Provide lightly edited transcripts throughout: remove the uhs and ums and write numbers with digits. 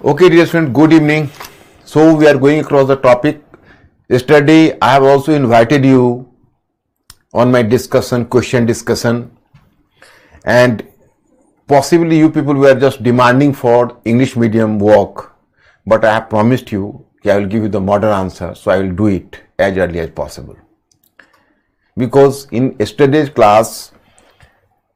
Okay, dear student, good evening. So we are going across the topic. Yesterday, I have also invited you on my question discussion, and possibly you people were just demanding for English medium work, but I have promised you I will give you the model answer, so I will do it as early as possible. Because in yesterday's class,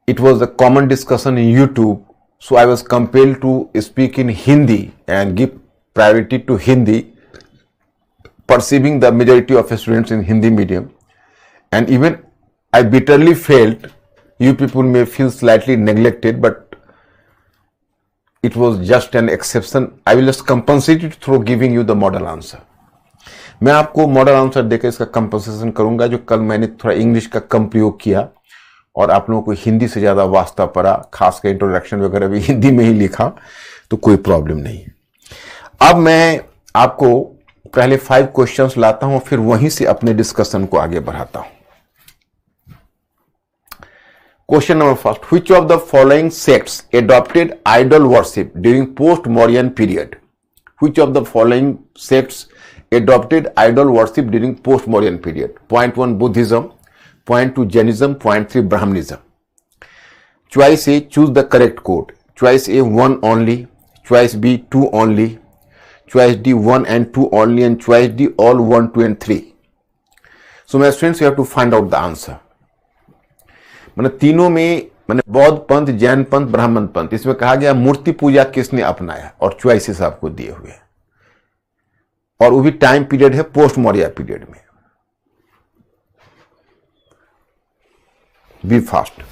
it was a common discussion in YouTube, so I was compelled to speak in Hindi and give priority to Hindi, perceiving the majority of students in Hindi medium. And even I bitterly felt you people may feel slightly neglected, but it was just an exception. I will just compensate it through giving you the model answer. मैं आपको model answer देकर इसका compensation करूंगा, जो कल मैंने थोड़ा English का कम प्रयोग किया और आप लोगों को हिंदी से ज्यादा वास्ता पड़ा, खासकर इंट्रोडक्शन वगैरह भी हिंदी में ही लिखा, तो कोई प्रॉब्लम नहीं है। अब मैं आपको पहले 5 क्वेश्चंस लाता हूं, फिर वहीं से अपने डिस्कशन को आगे बढ़ाता हूं। Question number first, which of the following sects adopted idol worship during post Mauryan period? Which of the following sects adopted idol worship during post-Mauryan period? Point 1 Buddhism, point 2 Jainism, point 3 Brahmanism. Choice A, choose the correct code. Choice A 1 only, choice B 2 only, choice D 1 and 2 only, and choice D all 1, 2 and 3. So my students, you have to find out the answer. मैंने तीनों में, मैंने बौद्ध पंथ, जैन पंथ, ब्राह्मण पंथ, इसमें कहा गया मूर्ति पूजा किसने अपनाया, और चॉइसेस आपको दिए हुए हैं, और वो भी टाइम पीरियड है पोस्ट मौर्य पीरियड में। Be fast.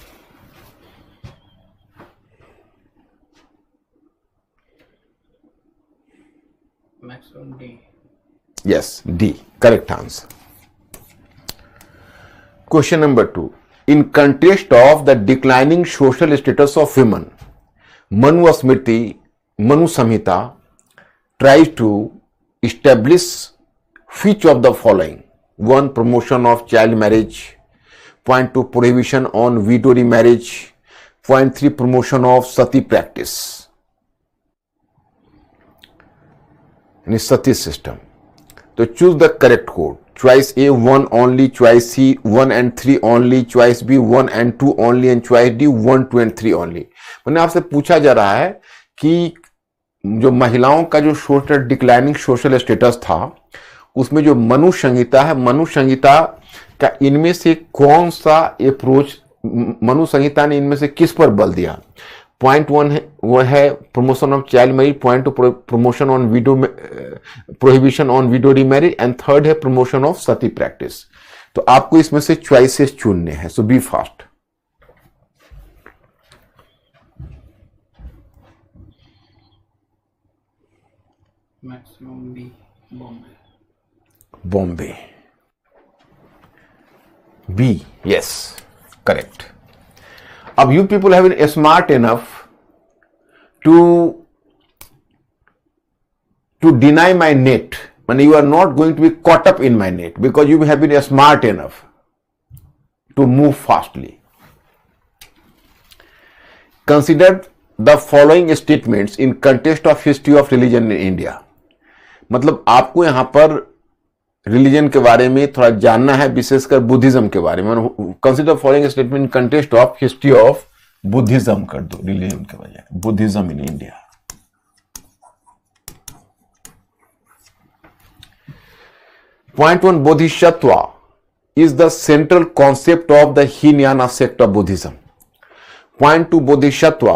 Maximum D. Yes, D correct answer. Question number 2, in context of the declining social status of women, Manusmriti, Manu Samhita tries to establish which of the following? 1 promotion of child marriage, point 2 prohibition on widow remarriage, point 3 promotion of sati practice, यानी सती system. तो choose the correct code. Choice A 1 only, choice C 1 and 3 only, choice B 1 and 2 only, and choice D 1, 2 and 3 only. मैंने आपसे पूछा जा रहा है कि जो महिलाओं का जो सोशल डिक्लाइनिंग सोशल स्टेटस था, उसमें जो मनु संहिता है, मनु संहिता का इनमें से कौन सा अप्रोच, मनु संहिता ने इनमें से किस पर बल दिया? पॉइंट 1 है वो है promotion of child marriage, point 2 promotion on widow, prohibition on widow remarriage, and third है प्रमोशन ऑफ सती प्रैक्टिस। तो आपको इसमें से चॉइसेस चुनने हैं, so be fast. Maximum B, Bombay. Bombay, B, yes correct. अब you people have been smart enough to deny my net, माने you are not going to be caught up in my net because you have been smart enough to move fastly. Consider the following statements in context of history of religion in India. मतलब आपको यहां पर religion के बारे में थोड़ा जानना है, विशेषकर बुद्धिज्म के बारे में। Consider following statement in context of history of Buddhism कर दो, रिलीजन के बजाय Buddhism in India. Point 1 Bodhisattva is the central concept of the Hinayana sect of Buddhism. Point 2 Bodhisattva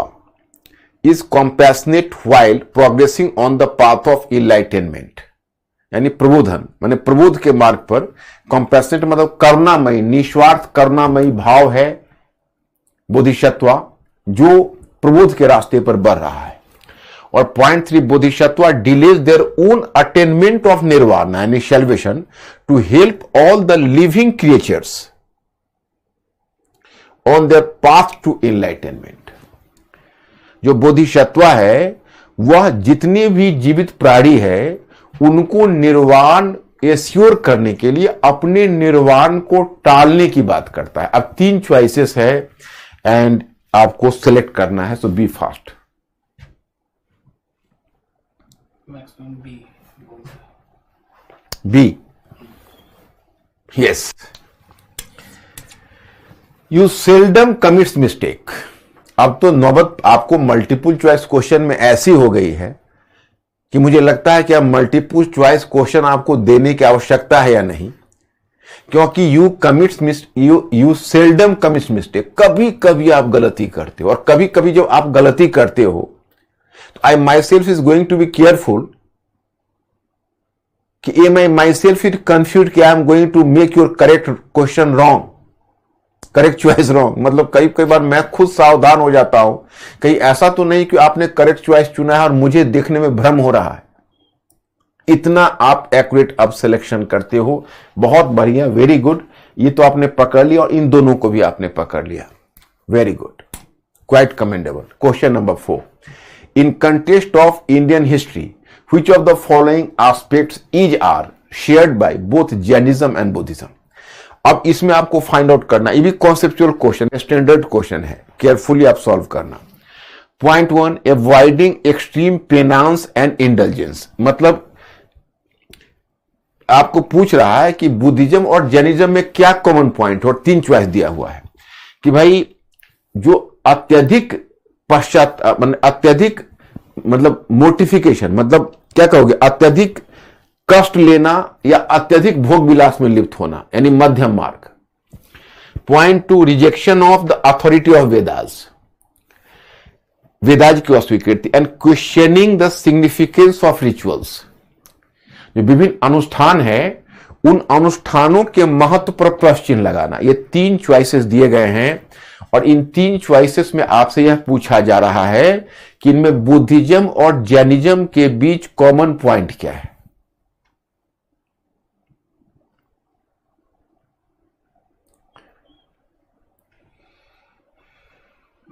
is compassionate while progressing on the path of enlightenment, यानी प्रबोधन, माने प्रबोध के मार्ग पर। compassionate मतलब करुणामयी, निस्वार्थ करुणामयी भाव है बोधिसत्व, जो प्रबोध के रास्ते पर बढ़ रहा है। और point 3 Bodhisattva delays their own attainment of nirvana यानी salvation to help all the living creatures on their path to enlightenment. जो बोधिसत्व है वह जितने भी जीवित प्राणी है उनको निर्वाण एश्योर करने के लिए अपने निर्वाण को टालने की बात करता है। अब 3 चॉइसेस है एंड आपको सिलेक्ट करना है, so be fast. maximum B. Bombay. B. Yes. You seldom commits mistake. अब तो नौबत आपको मल्टीपल चॉइस क्वेश्चन में ऐसी हो गई है कि मुझे लगता है कि अब मल्टीपल चॉइस क्वेश्चन आपको देने की आवश्यकता है या नहीं, क्योंकि यू सेल्डम कमिट्स मिस्टेक। कभी कभी आप गलती करते हो, और कभी कभी जब आप गलती करते हो तो I myself is going to be careful कि a myself is confuse कि I am going to make your correct question wrong, correct choice wrong. मतलब कई बार मैं खुद सावधान हो जाता हूं, कहीं ऐसा तो नहीं कि आपने करेक्ट चॉइस चुना है और मुझे देखने में भ्रम हो रहा है। इतना आप एक्यूरेट अब सिलेक्शन करते हो, बहुत बढ़िया, वेरी गुड। ये तो आपने पकड़ लिया और इन दोनों को भी आपने पकड़ लिया, very good, quite commendable. Question number 4, in context of Indian history which of the following aspects is are shared by both Jainism and Buddhism. अब इसमें आपको फाइंड आउट करना, ये भी कॉन्सेप्चुअल क्वेश्चन, स्टैंडर्ड क्वेश्चन है, केयरफुली आप सॉल्व करना। Point 1, avoiding extreme penance and indulgence. मतलब आपको पूछ रहा है कि बुद्धिज्म और जैनिज्म में क्या कॉमन पॉइंट है, और 3 चॉइस दिया हुआ है कि भाई जो अत्यधिक अत्यधिक मतलब मोटिफिकेशन, मतलब क्या कहोगे, अत्यधिक कष्ट लेना या अत्यधिक भोग विलास में लिप्त होना, यानी मध्यम मार्ग। Point 2, rejection of the authority of Vedas, Vedas की अस्वीकृति, and questioning the significance of rituals. जो विभिन्न अनुष्ठान है उन अनुष्ठानों के महत्व पर प्रश्न चिन्ह लगाना। ये 3 चॉइसेस दिए गए हैं, और इन 3 चॉइसेस में आपसे यह पूछा जा रहा है कि इनमें बुद्धिज्म और जैनिज्म के बीच कॉमन पॉइंट क्या है।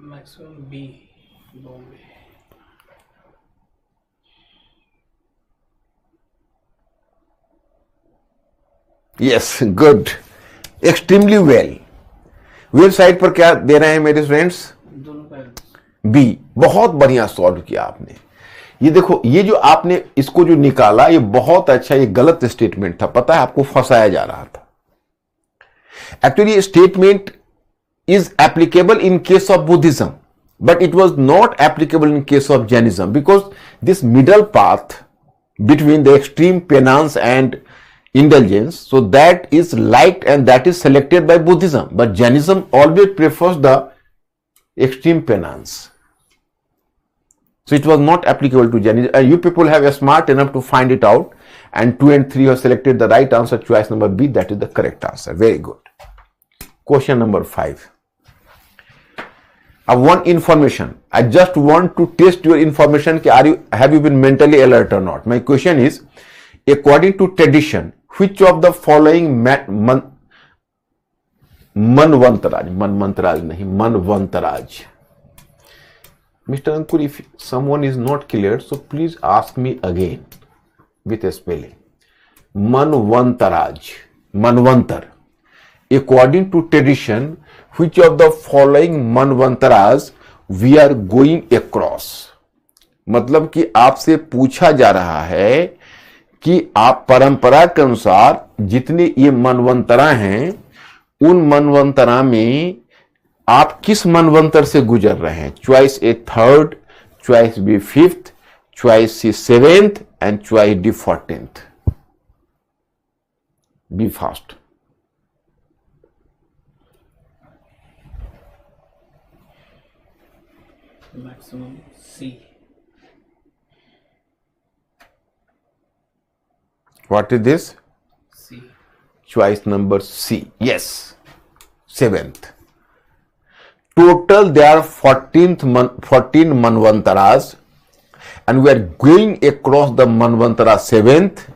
Maximum B. Bombay. Yes, good, extremely well. Website पर क्या दे रहे हैं मेरे फ्रेंड्स? दोनों का बी। बहुत बढ़िया सॉल्व किया आपने। ये देखो, ये जो आपने इसको जो निकाला, ये बहुत अच्छा, ये गलत स्टेटमेंट था, पता है, आपको फंसाया जा रहा था। Actually statement is applicable in case of Buddhism, but it was not applicable in case of Jainism, because this middle path between the extreme penance and indulgence, so that is liked and that is selected by Buddhism, but Jainism always prefers the extreme penance. So it was not applicable to Jainism. And you people have a smart enough to find it out, and 2 and 3 have selected the right answer, choice number B, that is the correct answer. Very good. Question number 5. One information. I just want to test your information. Have you been mentally alert or not? My question is, according to tradition, which of the following Manvantaraj. Mr. Ankur, if someone is not clear, so please ask me again with a spelling. Manvantar. According to tradition, which of the following Manvantaras we are going across? मतलब कि आपसे पूछा जा रहा है कि आप परंपरा के अनुसार जितने ये मनवंतरा हैं, उन मनवंतरा में आप किस मनवंतर से गुजर रहे हैं। Choice A 3rd, choice B 5th, choice C 7th and choice D 14th. Be fast. maximum C. What is this? C. Choice number C. Yes, 7th. Total there are 14 Manvantaras, and we are going across the Manvantara 7th.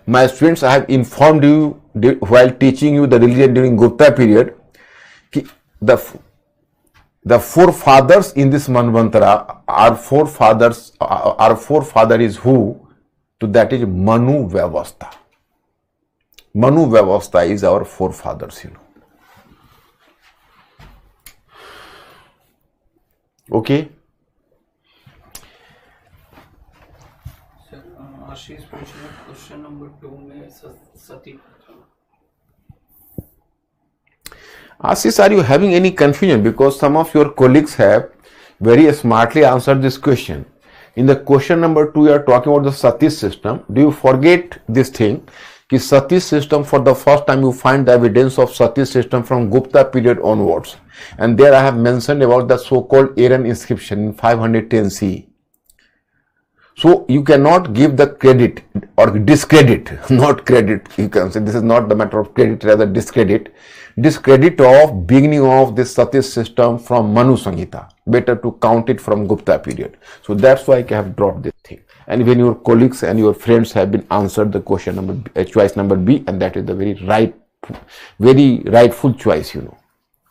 My students, I have informed you while teaching you the religion during Gupta period, the forefathers in this Manvantara, our forefather is who? So that is Manu Vyavastha. Manu Vyavastha is our forefathers, you know. Okay. आशीष पूछ रहे question number 2 में सती Ashish, are you having any confusion? Because some of your colleagues have very smartly answered this question. In the question number 2, you are talking about the Sati system. Do you forget this thing? कि Sati system, for the first time you find the evidence of Sati system from Gupta period onwards. And there I have mentioned about the so-called Aaron inscription in 510 CE. So you cannot give the credit or discredit, not credit, you can say this is not the matter of credit, rather discredit of beginning of this Sati system from Manu Samhita. Better to count it from Gupta period. So that's why I have dropped this thing. And even your colleagues and your friends have been answered the question number, choice number B, and that is the very rightful choice, you know.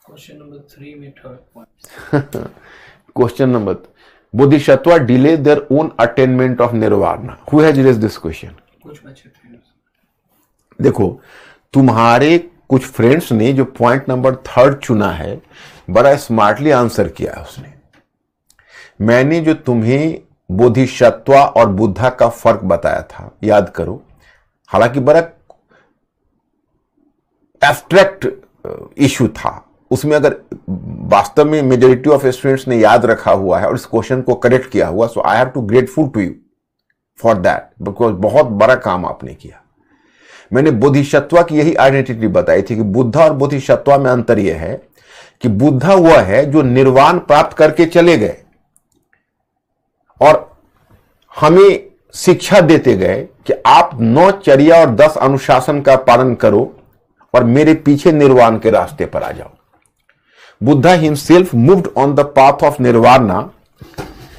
Question number 3 में third point. Question number Bodhisattva delay their own attainment of nirvana. Who has raised this question? कुछ बच्चे थे. देखो, तुम्हारे कुछ friends ने जो point number 3 चुना है, बड़ा स्मार्टली आंसर किया है उसने. मैंने जो तुम्हें बोधिसत्वा और बुद्धा का फर्क बताया था, याद करो. हालांकि बड़ा एब्स्ट्रैक्ट इशू था, उसमें अगर वास्तव में मेजॉरिटी ऑफ स्टूडेंट्स ने याद रखा हुआ है और इस क्वेश्चन को करेक्ट किया हुआ, so I have to grateful to you for that, because बहुत बड़ा काम आपने किया. मैंने बोधिसत्वा की यही आइडेंटिटी बताई थी कि बुद्धा और बोधिसत्वा में अंतर यह है कि बुद्धा वह है जो निर्वाण प्राप्त करके चले गए और हमें शिक्षा देते गए कि आप 9 चर्या और 10 अनुशासन का पालन करो और मेरे पीछे निर्वाण के रास्ते पर आ जाओ. Buddha himself moved on the path of nirvana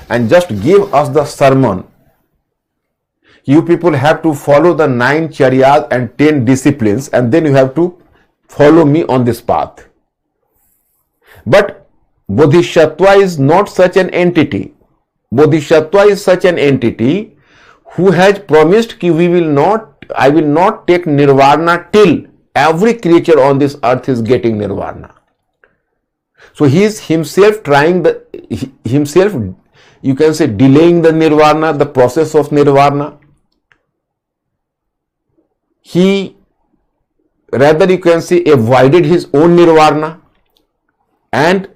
and just gave us the sermon. You people have to follow the 9 charyas and 10 disciplines, and then you have to follow me on this path. But Bodhisattva is not such an entity. Bodhisattva is such an entity who has promised that I will not take nirvana till every creature on this earth is getting nirvana. So he is himself you can say delaying the nirvana, the process of nirvana. He rather you can say avoided his own nirvana, and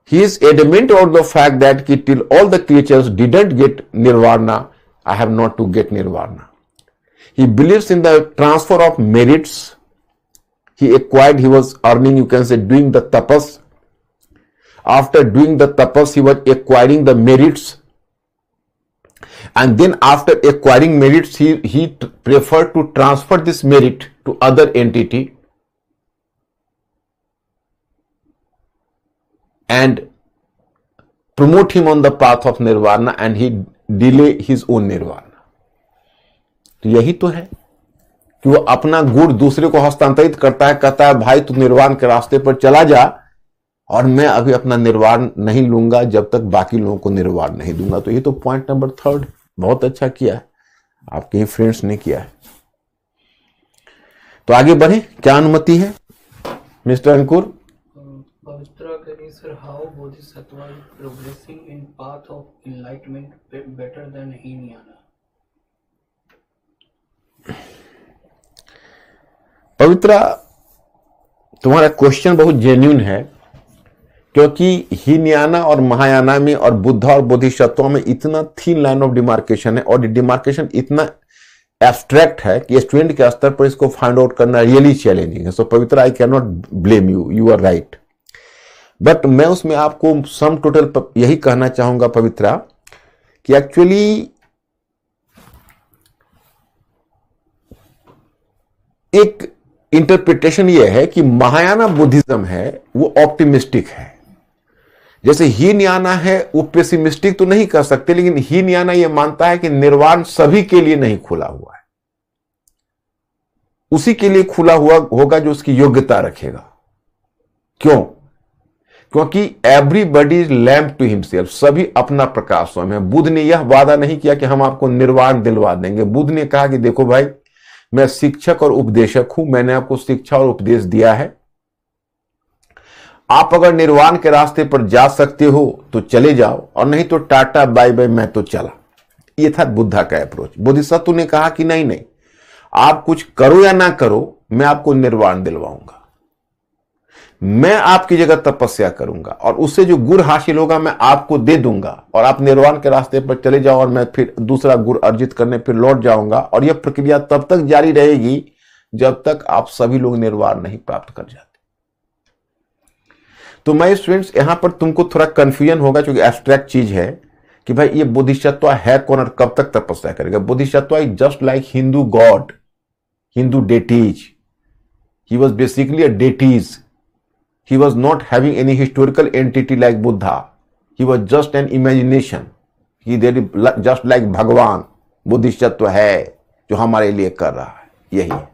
he is adamant about the fact that till all the creatures didn't get nirvana, I have not to get nirvana. He believes in the transfer of merits. He was earning, you can say, doing the tapas. After doing the tapas, he was acquiring the merits, and then after acquiring merits, he preferred to transfer this merit to other entity and promote him on the path of nirvana, and he delay his own nirvana. तो यही तो है कि वो अपना गुण दूसरे को हस्तांतरित करता है, कहता है भाई तू निर्वाण के रास्ते पर चला जा और मैं अभी अपना निर्वाण नहीं लूंगा जब तक बाकी लोगों को निर्वाण नहीं दूंगा. तो ये तो पॉइंट नंबर 3 बहुत अच्छा किया है, आपके ही फ्रेंड्स ने किया है. तो आगे बढ़े, क्या अनुमति है मिस्टर अंकुर? पवित्रा करी sir, how Bodhisattva is progressing in path of enlightenment better than Hinayana. Pavitra, तुम्हारा क्वेश्चन बहुत जेन्युइन है, क्योंकि हीनयाना और महायाना में और बुद्धा और बोधिसत्व में इतना थीन लाइन ऑफ डिमार्केशन है और डिमार्केशन इतना एब्स्ट्रैक्ट है कि स्टूडेंट के स्तर पर इसको फाइंड आउट करना रियली चैलेंजिंग है. So Pavitra, I can not blame you, you are right. But मैं उसमें आपको सम टोटल यही कहना चाहूंगा पवित्रा कि एक्चुअली एक इंटरप्रिटेशन यह है कि महायाना बुद्धिज्म है वो ऑप्टिमिस्टिक है, जैसे हीनयाना है वो पेसिमिस्टिक तो नहीं कह सकते, लेकिन हीनयाना यह मानता है कि निर्वाण सभी के लिए नहीं खुला हुआ है, उसी के लिए खुला हुआ होगा जो उसकी योग्यता रखेगा. क्यों? क्योंकि everybody is lamp to himself, सभी अपना प्रकाश स्वयं है. बुद्ध ने यह वादा नहीं किया कि हम आपको निर्वाण दिलवा देंगे. बुद्ध ने कहा कि देखो भाई, मैं शिक्षक और उपदेशक हूं, मैंने आपको शिक्षा और उपदेश दिया है, आप अगर निर्वाण के रास्ते पर जा सकते हो तो चले जाओ, और नहीं तो टाटा बाय बाय, मैं तो चला. ये था बुद्धा का अप्रोच। बोधिसत्व ने कहा कि नहीं नहीं, आप कुछ करो या ना करो, मैं आपको निर्वाण दिलवाऊंगा, मैं आपकी जगह तपस्या करूंगा और उससे जो गुण हासिल होगा मैं आपको दे दूंगा और आप निर्वाण के रास्ते पर चले जाओ और मैं फिर दूसरा गुण अर्जित करने फिर लौट जाऊंगा। और यह प्रक्रिया तब तक जारी रहेगी जब तक आप सभी लोग निर्वाण नहीं प्राप्त कर जाते। तो मैं स्टूडेंट्स यहां पर तुमको थोड़ा कंफ्यूजन होगा क्योंकि एब्स्ट्रैक्ट चीज है कि भाई ये बोधिसत्व है कौन और कब तक तपस्या करेगा। Bodhisattva is just like Hindu God, Hindu deities. He was basically a deities. He was not having any historical entity like Buddha. He was just an imagination. He did just like भगवान बोधिसत्व है जो हमारे लिए कर रहा है, यही है।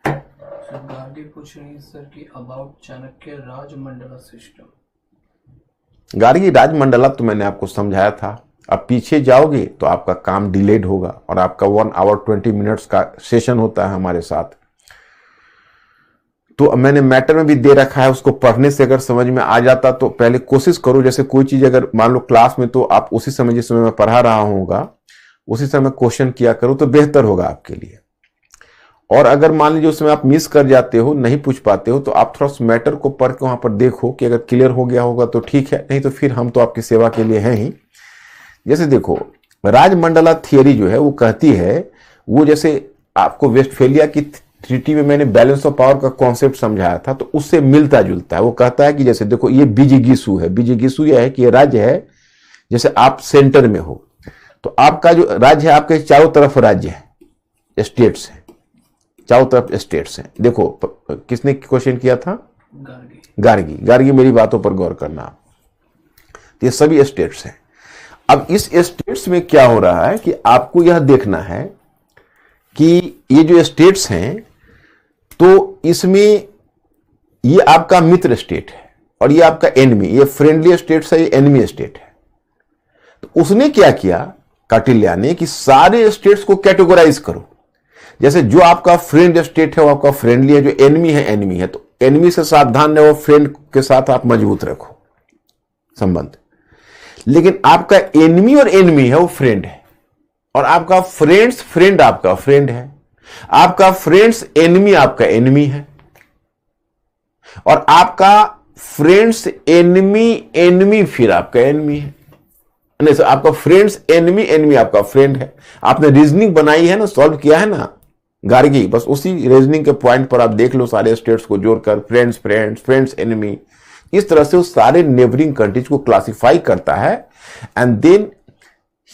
गार्गी पूछ रही है सर कि अबाउट चाणक्य राजमंडला सिस्टम। गार्गी राजमंडला तो मैंने आपको समझाया था। अब पीछे जाओगे तो आपका काम डिलेड होगा और आपका 1 आवर 20 मिनट्स का सेशन होता है हमारे साथ। तो मैंने मैटर में भी दे रखा है, उसको पढ़ने से अगर समझ में आ जाता तो पहले कोशिश करो, जैसे कोई चीज अगर मान लो क्लास में तो आप उसी समय जिस समय मैं पढ़ा रहा हूँगा उसी समय क्वेश्चन किया करो तो बेहतर होगा आपके लिए। और अगर मान लीजिए उसमें आप मिस कर जाते हो, नहीं पूछ पाते हो, तो आप थोड़ा सा मैटर को पढ़ के वहां पर देखो कि अगर क्लियर हो गया होगा तो ठीक है, नहीं तो फिर हम तो आपकी सेवा के लिए हैं ही। जैसे देखो राजमंडला थियरी जो है वो कहती है, वो जैसे आपको वेस्टफेलिया की ट्रीटी में मैंने बैलेंस ऑफ पावर का कॉन्सेप्ट समझाया था तो उससे मिलता जुलता है। वो कहता है कि जैसे देखो ये बिजिगिसु है, बिजिगिसु यह है कि ये राज्य है, जैसे आप सेंटर में हो तो आपका जो राज्य है आपके चारों तरफ राज्य है, स्टेट्स है, चारों तरफ स्टेट्स हैं। देखो किसने क्वेश्चन किया था? गार्गी। गार्गी मेरी बातों पर गौर करना आप। ये सभी स्टेट्स हैं। अब इस स्टेट्स में क्या हो रहा है कि आपको यह देखना है कि ये जो स्टेट्स हैं तो इसमें ये आपका मित्र स्टेट है और ये आपका एनिमी, ये फ्रेंडली स्टेट है, ये एनिमी स्टेट है। तो उसने क्या किया कौटिल्य ने कि सारे स्टेट्स को कैटेगराइज करो। जैसे जो आपका फ्रेंड स्टेट है वो आपका फ्रेंडली है, जो एनिमी है एनिमी है, तो एनिमी से सावधान रहो, फ्रेंड के साथ आप मजबूत रखो संबंध। लेकिन आपका एनिमी और एनिमी है वो फ्रेंड है और आपका फ्रेंड्स फ्रेंड आपका फ्रेंड है, आपका फ्रेंड्स एनिमी आपका एनिमी है और आपका फ्रेंड्स एनिमी एनिमी फिर आपका एनिमी है। नहीं सर, आपका फ्रेंड्स एनिमी एनिमी आपका फ्रेंड है। आपने रीजनिंग बनाई है ना, सॉल्व किया है ना गार्गी, बस उसी रीजनिंग के पॉइंट पर आप देख लो सारे स्टेट्स को जोड़कर, फ्रेंड्स फ्रेंड्स फ्रेंड्स एनिमी, इस तरह से वो सारे नेबरिंग कंट्रीज को क्लासिफाई करता है and then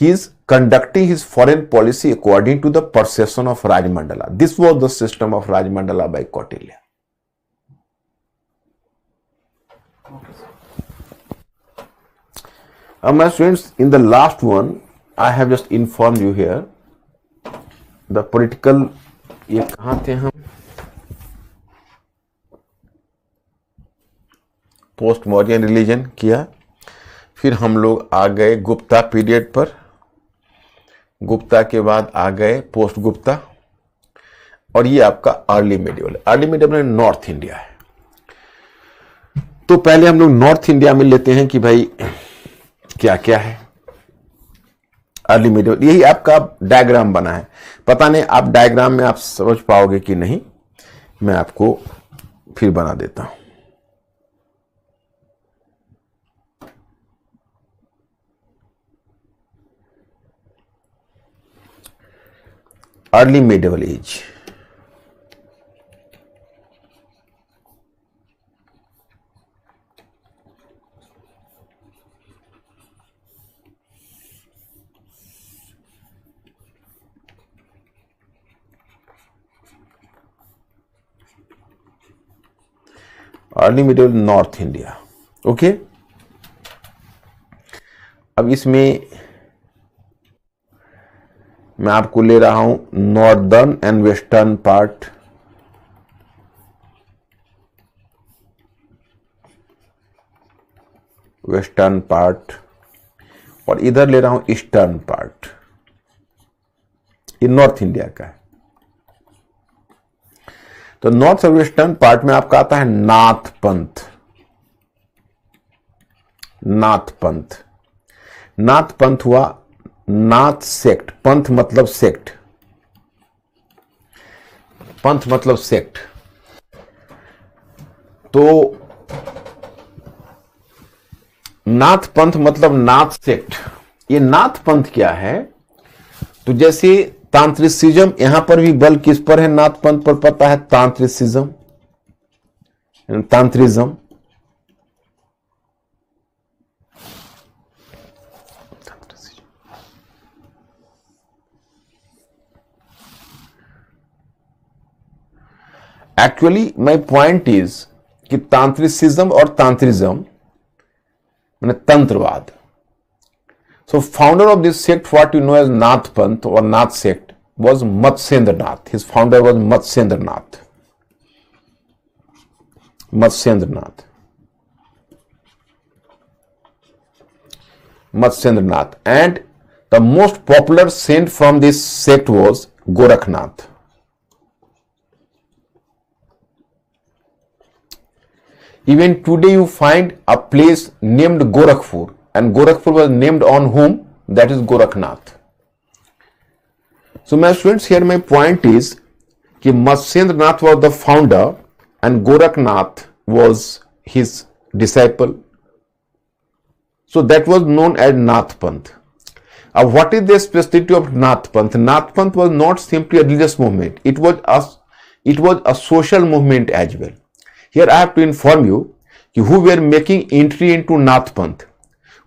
he is conducting his foreign policy according to the perception of Rajmandala. This was the system of Rajmandala by Kautilya. My students, in the last one, I have just informed you here the political, ये कहाँ थे हम? Post modern religion किया, फिर हम लोग आ गए Gupta period पर, गुप्ता के बाद आ गए पोस्ट गुप्ता और ये आपका अर्ली मेडिवल। अर्ली मेडिवल में नॉर्थ इंडिया है। तो पहले हम लोग नॉर्थ इंडिया में लेते हैं कि भाई क्या क्या है अर्ली मेडिवल। यही आपका डायग्राम बना है, पता नहीं आप डायग्राम में आप समझ पाओगे कि नहीं, मैं आपको फिर बना देता हूं। Early medieval age, early middle north India. Okay, अब इसमें मैं आपको ले रहा हूं northern and western part, western part, और इधर ले रहा हूं ईस्टर्न पार्ट। ये नॉर्थ इंडिया का है। तो नॉर्थ और वेस्टर्न पार्ट में आपका आता है नाथ पंथ। नाथ पंथ, नाथ पंथ हुआ नाथ सेक्ट, पंथ मतलब सेक्ट, पंथ मतलब सेक्ट। तो नाथ पंथ मतलब नाथ सेक्ट। ये नाथ पंथ क्या है? तो जैसे तांत्रिसिज्म, यहां पर भी बल किस पर है? नाथ पंथ पर पता है, Tantricism, Tantrism. Actually my point is कि तांत्रिसिज्म और तांत्रिज्म माने तंत्रवाद। So founder of this sect, what you know as Nath Panth और Nath sect, was Matsyendranath. His founder was Matsyendranath. Matsyendranath. Matsyendranath. And the most popular saint from this sect was Gorakhnath. Even today you find a place named Gorakhpur, and Gorakhpur was named on whom? That is Gorakhnath. So my students, here my point is कि Matsyendranath was the founder and Gorakhnath was his disciple. So that was known as Nath Panth. What is the specificity of Nath Panth? Nath Panth was not simply a religious movement. It was a social movement as well. Here I have to inform you who were making entry into Nath Panth.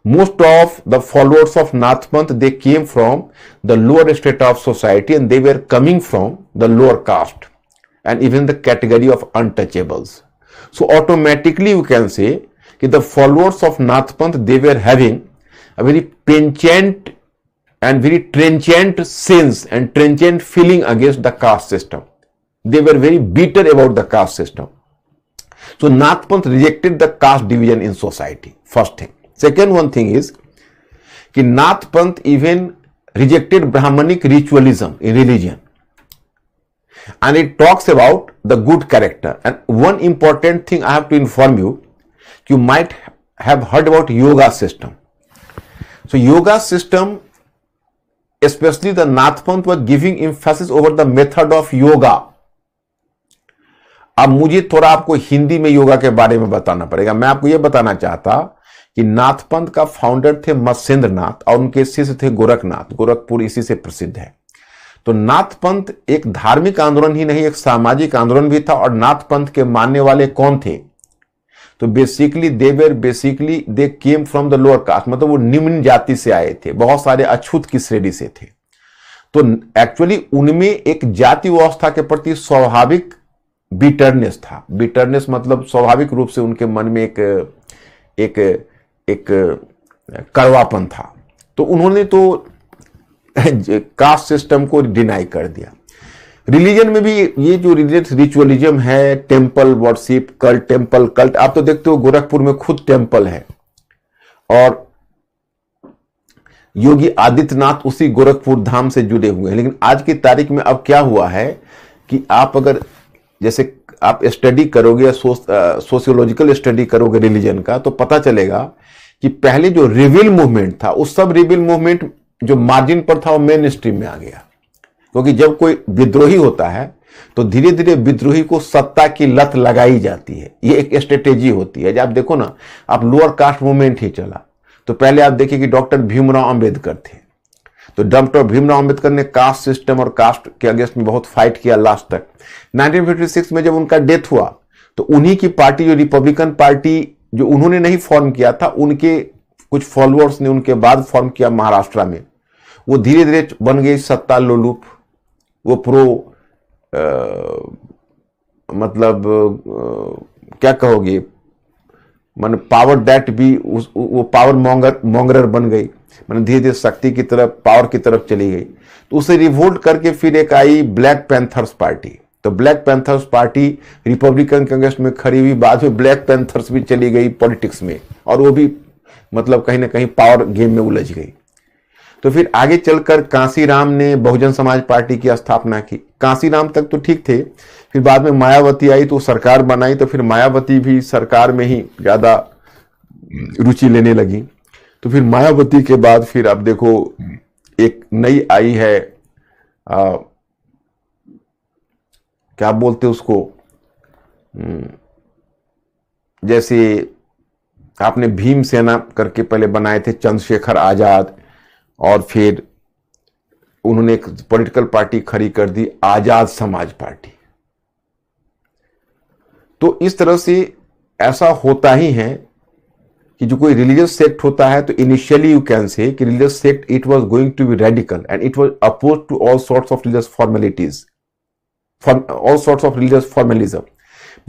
Most of the followers of Nath Panth, they came from the lower strata of society, and they were coming from the lower caste and even the category of untouchables. So automatically you can say that the followers of Nath Panth, they were having a very penchant and very trenchant sense and trenchant feeling against the caste system. They were very bitter about the caste system. So Nath Panth rejected the caste division in society, first thing. Second one thing is कि Nath Panth even rejected Brahmanic ritualism in religion, and it talks about the good character. And one important thing I have to inform you, you might have heard about yoga system. So yoga system, especially the Nath Panth, was giving emphasis over the method of yoga. अब मुझे थोड़ा आपको हिंदी में योगा के बारे में बताना पड़ेगा। मैं आपको यह बताना चाहता कि नाथ पंथ का फाउंडर थे मत्स्येंद्रनाथ और उनके शिष्य थे गोरखनाथ। गोरखपुर इसी से प्रसिद्ध है। तो नाथ पंथ एक धार्मिक आंदोलन ही नहीं, एक सामाजिक आंदोलन भी था। और नाथ पंथ के मानने वाले कौन थे? तो basically they came from the lower caste, मतलब वो निम्न जाति से आए थे, बहुत सारे अछूत की श्रेणी से थे। तो एक्चुअली उनमें एक जाति व्यवस्था के प्रति स्वाभाविक बिटरनेस था। बिटरनेस मतलब स्वाभाविक रूप से उनके मन में एक कड़वापन था। तो उन्होंने तो कास्ट सिस्टम को डिनाई कर दिया। रिलीजन में भी ये जो रिलीजियस रिचुअलिज्म है, temple worship, cult, temple cult, आप तो देखते हो गोरखपुर में खुद टेम्पल है और योगी आदित्यनाथ उसी गोरखपुर धाम से जुड़े हुए हैं। लेकिन आज की तारीख में अब क्या हुआ है कि आप अगर जैसे आप स्टडी करोगे या सोशियोलॉजिकल स्टडी करोगे रिलीजन का, तो पता चलेगा कि पहले जो रिविल मूवमेंट था, उस सब रिविल मूवमेंट जो मार्जिन पर था वो मेन स्ट्रीम में आ गया। क्योंकि जब कोई विद्रोही होता है तो धीरे धीरे विद्रोही को सत्ता की लत लगाई जाती है। ये एक स्ट्रेटेजी होती है। जब आप देखो ना, आप लोअर कास्ट मूवमेंट ही चला तो पहले आप देखिए कि डॉक्टर भीमराव अंबेडकर थे। तो डॉक्टर भीमराव अंबेडकर ने कास्ट सिस्टम और कास्ट के अगेंस्ट में बहुत फाइट किया लास्ट तक। 1956 में जब उनका डेथ हुआ तो उन्हीं की पार्टी, जो रिपब्लिकन पार्टी, जो उन्होंने नहीं फॉर्म किया था, उनके कुछ फॉलोअर्स ने उनके बाद फॉर्म किया महाराष्ट्र में। वो धीरे धीरे बन गई सत्ता लोलुप। वो क्या कहोगे, माने पावर दैट भी वो पावर मॉन्गरर बन गई। माने धीरे धीरे शक्ति की तरफ, पावर की तरफ चली गई। तो उसे रिवोल्ट करके फिर एक आई ब्लैक पैंथर्स पार्टी। तो ब्लैक पैंथर्स पार्टी रिपब्लिकन के अगेंस्ट में खड़ी हुई। बाद में ब्लैक पैंथर्स भी चली गई पॉलिटिक्स में और वो भी मतलब कहीं ना कहीं पावर गेम में उलझ गई। तो फिर आगे चलकर कांसीराम ने बहुजन समाज पार्टी की स्थापना की। कांसीराम तक तो ठीक थे, फिर बाद में मायावती आई तो सरकार बनाई। तो फिर मायावती भी सरकार में ही ज्यादा रुचि लेने लगी। तो फिर मायावती के बाद फिर आप देखो एक नई आई है, क्या बोलते उसको, जैसे आपने भीमसेना करके पहले बनाए थे चंद्रशेखर आजाद, और फिर उन्होंने एक पॉलिटिकल पार्टी खड़ी कर दी आजाद समाज पार्टी। तो इस तरह से ऐसा होता ही है कि जो कोई रिलीजियस सेक्ट होता है तो इनिशियली यू कैन से कि religious sect it was going to be radical and it was oppose to all sorts of religious formalities, all sorts of religious formalism,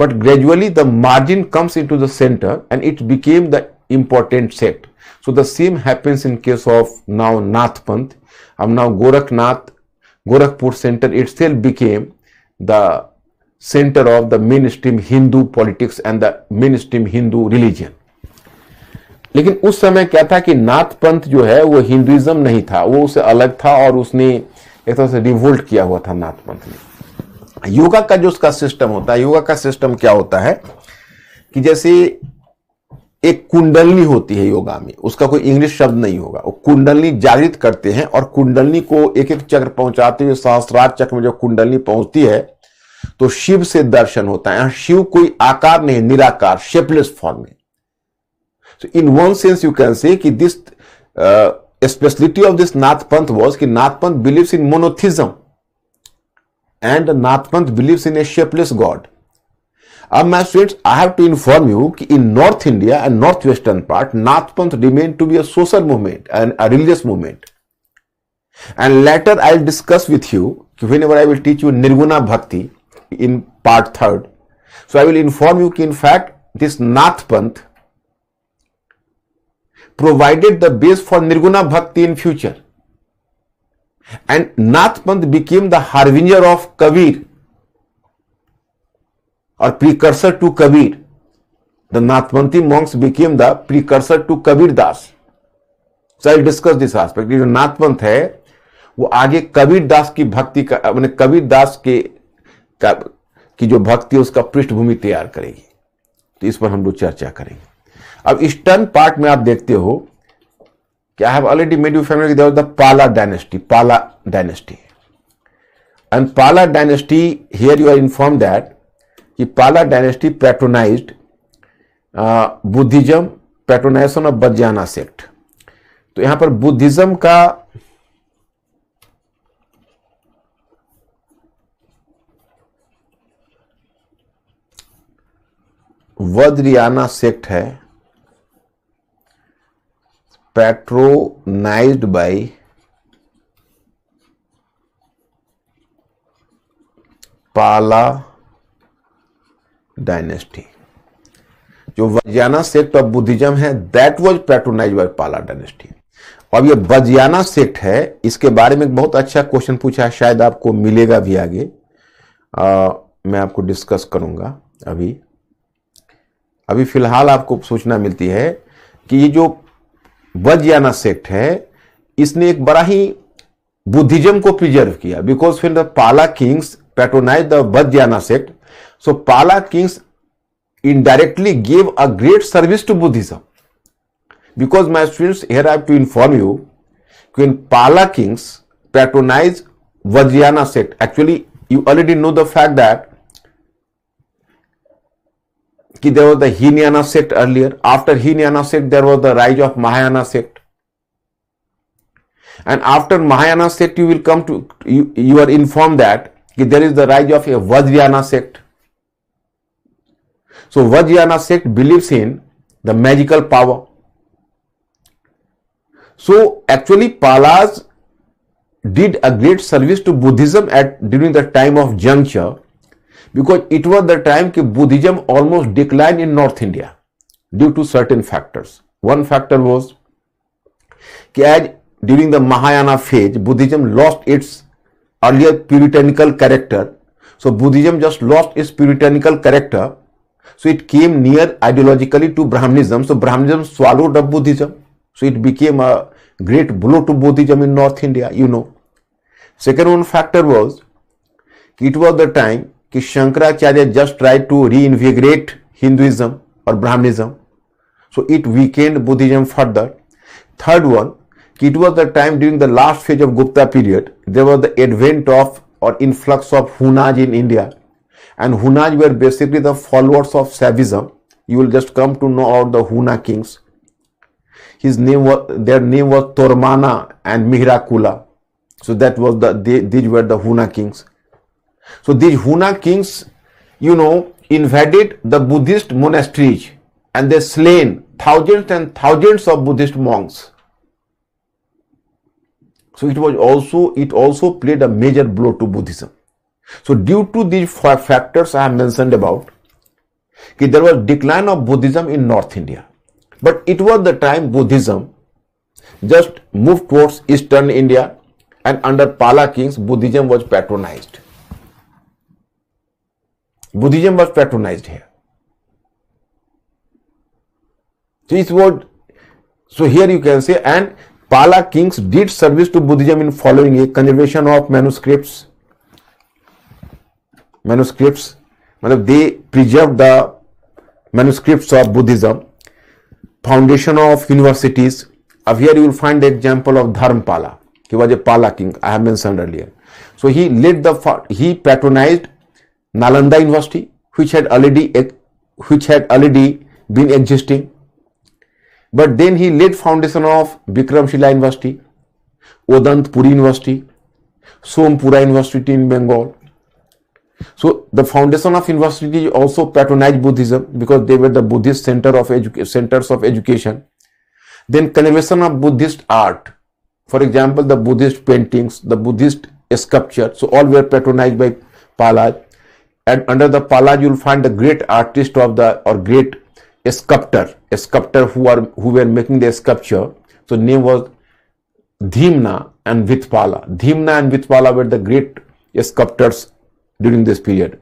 but gradually the margin comes into the center and it became the important sect. So the same happens in case of now Nath Panth. Now Gorakhpur center itself became the center of the mainstream Hindu politics and the mainstream Hindu religion. लेकिन उस समय क्या था कि नाथ पंथ जो है वो हिंदुइज्म नहीं था, वो उससे अलग था और उसने एक तरह से रिवोल्ट किया हुआ था नाथ पंथ ने। योगा का जो उसका सिस्टम होता है, योगा का सिस्टम क्या होता है कि जैसे एक कुंडलनी होती है योगा में, उसका कोई इंग्लिश शब्द नहीं होगा, वो कुंडलनी जागृत करते हैं और कुंडलनी को एक एक चक्र पहुंचाते हुए सहस्त्रार चक्र में जो कुंडलनी पहुंचती है तो शिव से दर्शन होता है। शिव कोई आकार नहीं, निराकार, शेपलेस फॉर्म में। So in one sense you can say कि this speciality of this Nath Panth was कि Nath Panth believes in monotheism and Nath Panth believes in a shapeless God. अब my students, I have to inform you कि in North India and northwestern part, Nath Panth remained to be a social movement and a religious movement. And later I will discuss with you whenever I will teach you Nirguna Bhakti in part 3rd. So I will inform you कि in fact this Nath Panth provided the base for Nirguna Bhakti in future. And Nath Panth became the harbinger of Kabir or precursor to Kabir. The Nath Panthi monks became the precursor to Kabir Das. So I will discuss this aspect. जो नाथ पंथ है वो आगे कबीर दास की भक्ति का, अपने कबीर दास की जो भक्ति है उसका पृष्ठभूमि तैयार करेगी। तो इस पर हम लोग चर्चा करेंगे। अब ईस्टर्न पार्ट में आप देखते हो कि I have already made you familiar with the Pala dynasty, and Pala dynasty, here you are informed that कि Pala dynasty patronized Buddhism, patronization of Vajrayana sect. तो यहां पर बुद्धिज्म का वज्रयाना सेक्ट है, patronized by Pala dynasty. जो Vajrayana sect of Buddhism है that was patronised bye पाला dynasty. अब ये वज्रयाना सेक्ट है, इसके बारे में बहुत अच्छा क्वेश्चन पूछा है, शायद आपको मिलेगा भी आगे, मैं आपको डिस्कस करूंगा। अभी फिलहाल आपको सूचना मिलती है कि ये जो वज्रयाना सेक्ट है इसने एक बड़ा ही बुद्धिज्म को प्रिजर्व किया, बिकॉज फिर द पाला Kings patronise the Vajrayana sect, सो पाला Kings indirectly gave a great service to Buddhism. Because my students, here I have to inform you, when Pala kings patronized Vajrayana sect, actually you already know the fact that there was the Hinayana sect earlier. After Hinayana sect, there was the rise of Mahayana sect. And after Mahayana sect, you will come to, you are informed that there is the rise of a Vajrayana sect. So Vajrayana sect believes in the magical power. So actually Palas did a great service to Buddhism during the time of juncture, because it was the time that Buddhism almost declined in North India due to certain factors. One factor was that during the Mahayana phase, Buddhism lost its earlier puritanical character. So Buddhism just lost its puritanical character. So it came near ideologically to Brahmanism. So Brahmanism swallowed up Buddhism. So it became a great blow to Buddhism in North India, you know. Second one factor was, it was the time that Shankaracharya just tried to reinvigorate Hinduism or Brahmanism. So it weakened Buddhism further. Third one, it was the time during the last phase of Gupta period, there was the advent of or influx of Hunaj in India, and Hunaj were basically the followers of Saivism. You will just come to know about the Huna kings. Their name was Tormana and Mihrakula. So that was these were the Huna kings. So these Huna kings, invaded the Buddhist monasteries, and they slain thousands and thousands of Buddhist monks. So it also played a major blow to Buddhism. So due to these factors I have mentioned about, there was decline of Buddhism in North India. But it was the time Buddhism just moved towards Eastern India, and under Pala kings, Buddhism was patronized. Buddhism was patronized here. So here you can say, and Pala kings did service to Buddhism in following: a conservation of manuscripts. They preserved the manuscripts of Buddhism. Foundation of universities. Here you will find the example of Dharmpala. He was a Pala king, I have mentioned earlier. So he patronized Nalanda University, which had already been existing. But then he laid foundation of Bikramshila University, Odantpuri University, Sompura University in Bengal. So the foundation of university also patronized Buddhism because they were the Buddhist centers of education. Then conservation of Buddhist art, for example, the Buddhist paintings, the Buddhist sculpture, so all were patronized by Pala. And under the Pala, you will find the great artist great sculptor who were making the sculpture. So name was Dhimna and Vitpala. Dhimna and Vitpala were the great sculptors during this period.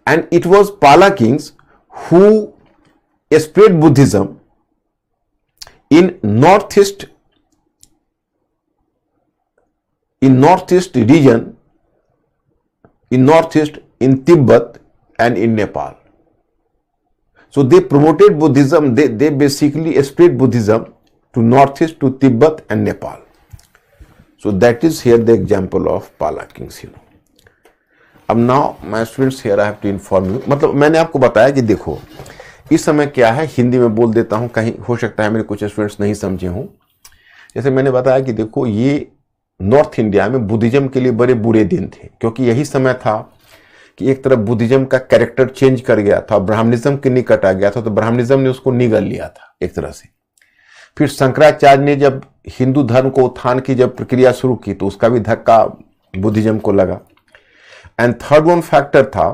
And it was Pala kings who spread Buddhism in northeast region, in Tibet and in Nepal. So they promoted Buddhism, they basically spread Buddhism to northeast, to Tibet and Nepal. So that is here the example of Pala kings. अब now my students here I have to inform you, मतलब मैंने आपको बताया कि देखो इस समय क्या है, हिंदी में बोल देता हूं, कहीं हो सकता है मेरे कुछ स्टूडेंट्स नहीं समझे हों। जैसे मैंने बताया कि देखो ये नॉर्थ इंडिया में बुद्धिज्म के लिए बड़े बुरे दिन थे, क्योंकि यही समय था कि एक तरफ बुद्धिज्म का कैरेक्टर चेंज कर गया था, ब्राह्मणिज्म के निकट आ गया था, तो ब्राह्मणिज्म ने उसको निगल लिया था एक तरह से। फिर शंकराचार्य ने जब हिंदू धर्म को उत्थान की जब प्रक्रिया शुरू की तो उसका भी धक्का बुद्धिज्म को लगा। एंड थर्ड वन फैक्टर था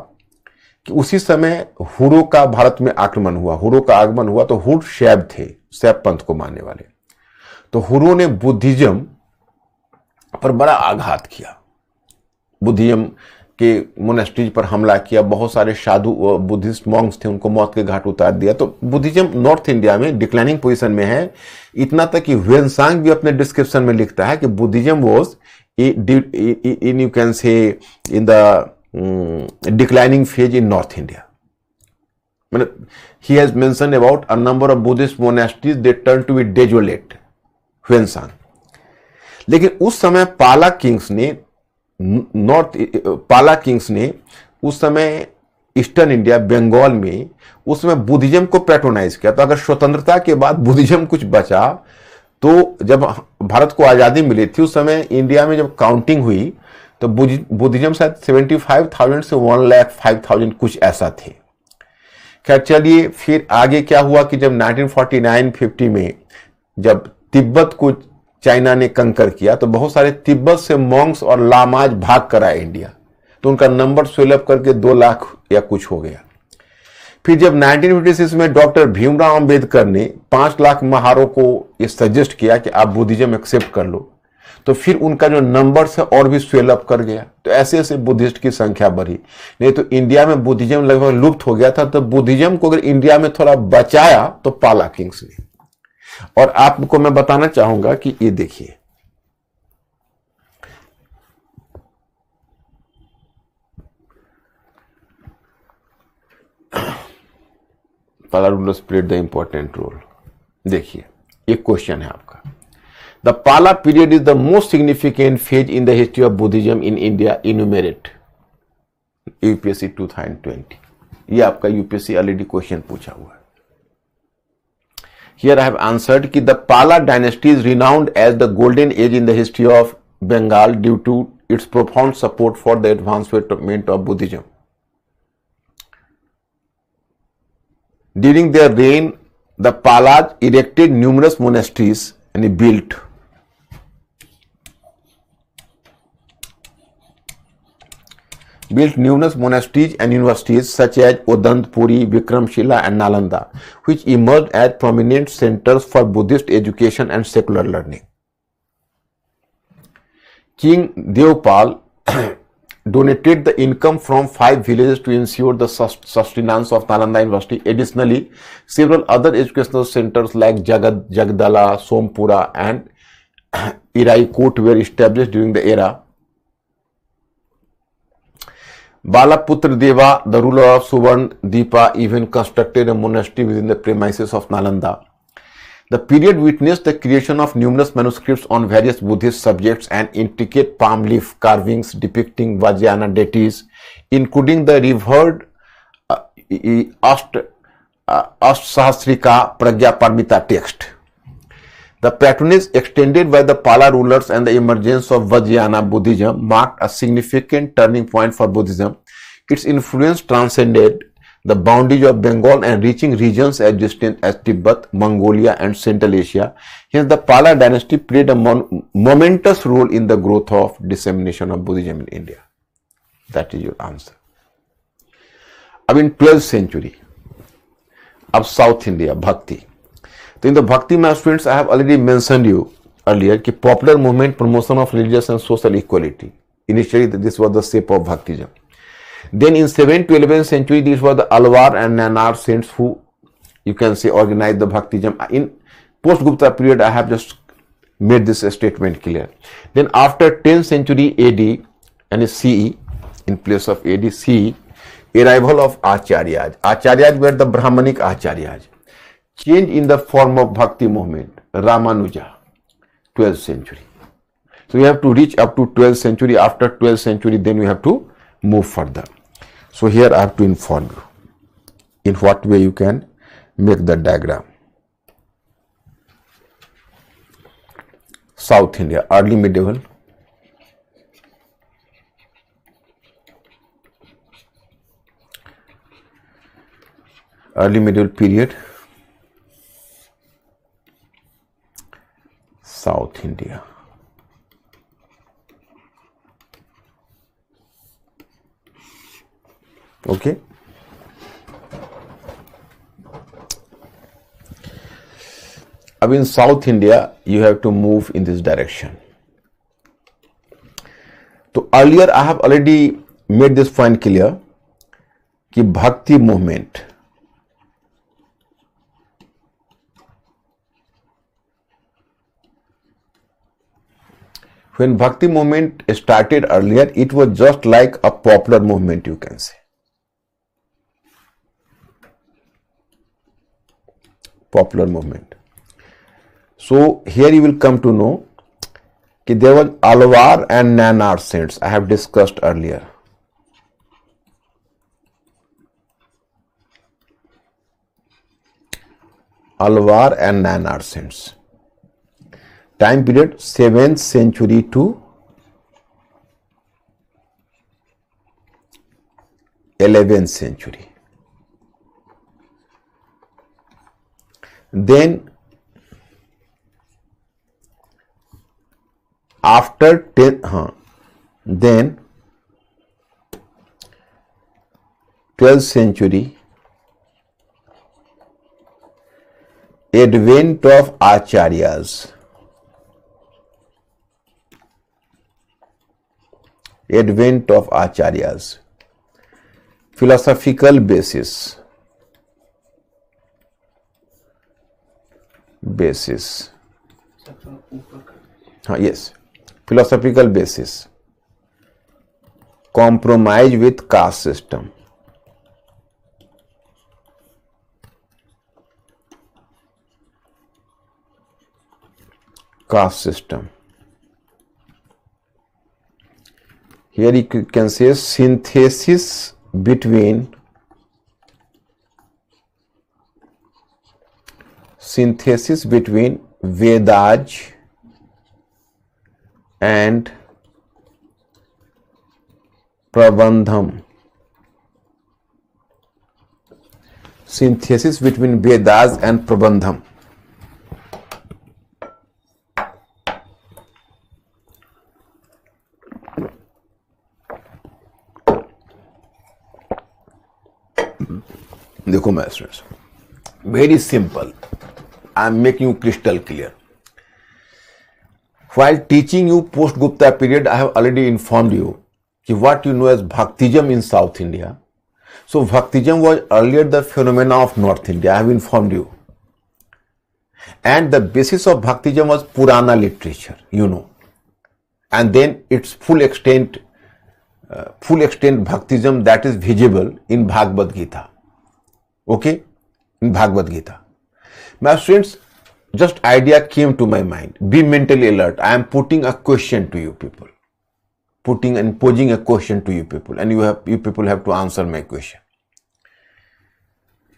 कि उसी समय हुरो का भारत में आक्रमण हुआ, हुरो का आगमन हुआ, तो हुर शैव थे, शैव पंथ को मानने वाले। तो हुरो ने बुद्धिज्म पर बड़ा आघात किया, बुद्धिज्म के मोनेस्ट्रीज पर हमला किया, बहुत सारे साधु बुद्धिस्ट मॉन्क्स थे उनको मौत के घाट उतार दिया। तो बुद्धिज्म नॉर्थ इंडिया में डिक्लाइनिंग पोजीशन में है, इतना तक कि ह्वेनसांग भी अपने डिस्क्रिप्शन में लिखता है कि Buddhism was in you can say in the declining phase in North India. He has mentioned about a number of Buddhist monasteries, they turned to be desolate, Huensang. लेकिन उस समय पाला किंग्स ने उस समय ईस्टर्न इंडिया बंगाल में उसमें Buddhism को पैट्रोनाइज किया। तो अगर स्वतंत्रता के बाद बुद्धिज्म कुछ बचा, तो जब भारत को आजादी मिली थी उस समय इंडिया में जब काउंटिंग हुई तो बुद्धिज्म शायद 75,000 से 1,05,000 कुछ ऐसा थे। खैर चलिए, फिर आगे क्या हुआ कि जब 1949-50 में जब तिब्बत को चाइना ने कंकर किया तो बहुत सारे तिब्बत से मॉन्क्स और लामाज भाग कर आए इंडिया, तो उनका नंबर स्वेलअप करके 2 लाख या कुछ हो गया। फिर जब 1956 में डॉक्टर भीमराव अंबेडकर ने 5 लाख महारों को ये सजेस्ट किया कि आप बुद्धिज्म एक्सेप्ट कर लो, तो फिर उनका जो नंबर है और भी स्वेल अप कर गया। तो ऐसे ऐसे बुद्धिस्ट की संख्या बढ़ी, नहीं तो इंडिया में बुद्धिज्म लगभग लुप्त हो गया था। तो बुद्धिज्म को अगर इंडिया में थोड़ा बचाया तो पाला किंग्स ने। और आपको मैं बताना चाहूंगा कि ये देखिए, Pala rulers played the important role. देखिए एक क्वेश्चन है आपका, The Pala period is the most significant phase in the history of Buddhism in India. Enumerate. UPSC 2020. ये आपका UPSC ऑलरेडी क्वेश्चन पूछा हुआ है. Here I have answered कि the Pala dynasty is renowned as the golden age in the history of Bengal due to its profound support for the advancement of Buddhism. During their reign, the Palas erected numerous monasteries and built numerous monasteries and universities such as Odantpuri, Vikramshila and Nalanda, which emerged as prominent centers for Buddhist education and secular learning. King Devpal donated the income from 5 villages to ensure the sustenance of Nalanda University. Additionally, several other educational centers like Jagdala, Sompura and Iraikot were established during the era. Balaputra Deva, the ruler of Suvarnadipa, even constructed a monastery within the premises of Nalanda. The period witnessed the creation of numerous manuscripts on various Buddhist subjects and intricate palm leaf carvings depicting Vajrayana deities, including the revered Astasahasrika Pragyaparamita text. The patronage extended by the Pala rulers and the emergence of Vajrayana Buddhism marked a significant turning point for Buddhism. Its influence transcended the boundaries of Bengal and reaching regions as distant as Tibet, Mongolia and Central Asia. Hence, the Pala dynasty played a momentous role in the growth of dissemination of Buddhism in India. That is your answer. अब in 12th century, अब South India, Bhakti. So in the Bhakti, my students, I have already mentioned you earlier कि popular movement promotion of religious and social equality. Initially, this was the shape of Bhaktism. Then in 7th to 11th century, these were the Alwar and Nanar saints who, you can say, organized the Bhaktism. In post-Gupta period, I have just made this statement clear. Then after 10th century AD and CE, in place of AD, CE, arrival of Acharyas. Acharyas were the Brahmanic Acharyas. Change in the form of Bhakti movement, Ramanuja, 12th century. So we have to reach up to 12th century. After 12th century, then we have to move further. So here I have to inform you in what way you can make the diagram. South India, early medieval, period, South India. Okay. अब in South India, you have to move in this direction. So earlier I have already made this point clear कि Bhakti movement when Bhakti movement started earlier, it was just like a popular movement, you can say. Popular movement. So here you will come to know that there was Alwar and Nanar saints I have discussed earlier. Alwar and Nanar saints. Time period 7th century to 11th century. Then after 12th century, advent of Acharyas. Advent of Acharyas. Philosophical basis. Yes, philosophical basis. Compromise with caste system. caste system. Here you can say synthesis between Vedas and Prabandham. Synthesis between Vedas and Prabandham. देखो my students, very simple. I am making you crystal clear. While teaching you post-Gupta period, I have already informed you what you know as Bhaktism in South India. So Bhaktism was earlier the phenomena of North India. I have informed you. And the basis of Bhaktism was Purana literature, you know. And then its full extent Bhaktism that is visible in Bhagavad Gita. Okay? In Bhagavad Gita. My students, just idea came to my mind. Be mentally alert. I am putting a question to you people. Posing a question to you people. And you people have to answer my question.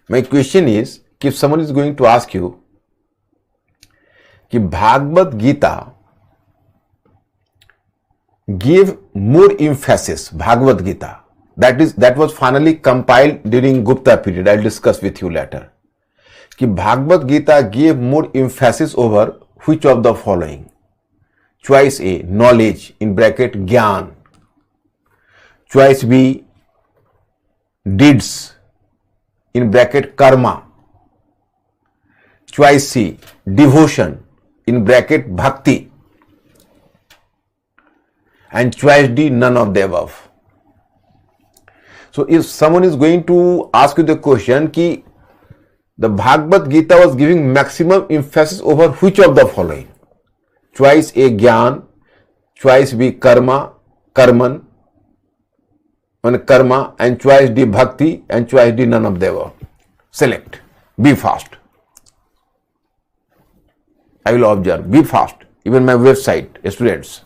My question is, if someone is going to ask you, कि Bhagavad Gita gave more emphasis, Bhagavad Gita, that was finally compiled during Gupta period. I'll discuss with you later. कि Bhagavad Gita gave more emphasis over which of the following? Choice A, knowledge, in bracket, Gyan. Choice B, deeds, in bracket, karma. Choice C, devotion, in bracket, bhakti. And choice D, none of the above. So if someone is going to ask you the question कि the Bhagavad Gita was giving maximum emphasis over which of the following? Choice A, Gyan. Choice B, karma, and choice D, bhakti, and choice D, none of the above. Select. Be fast. I will observe. Be fast. Even my website, students.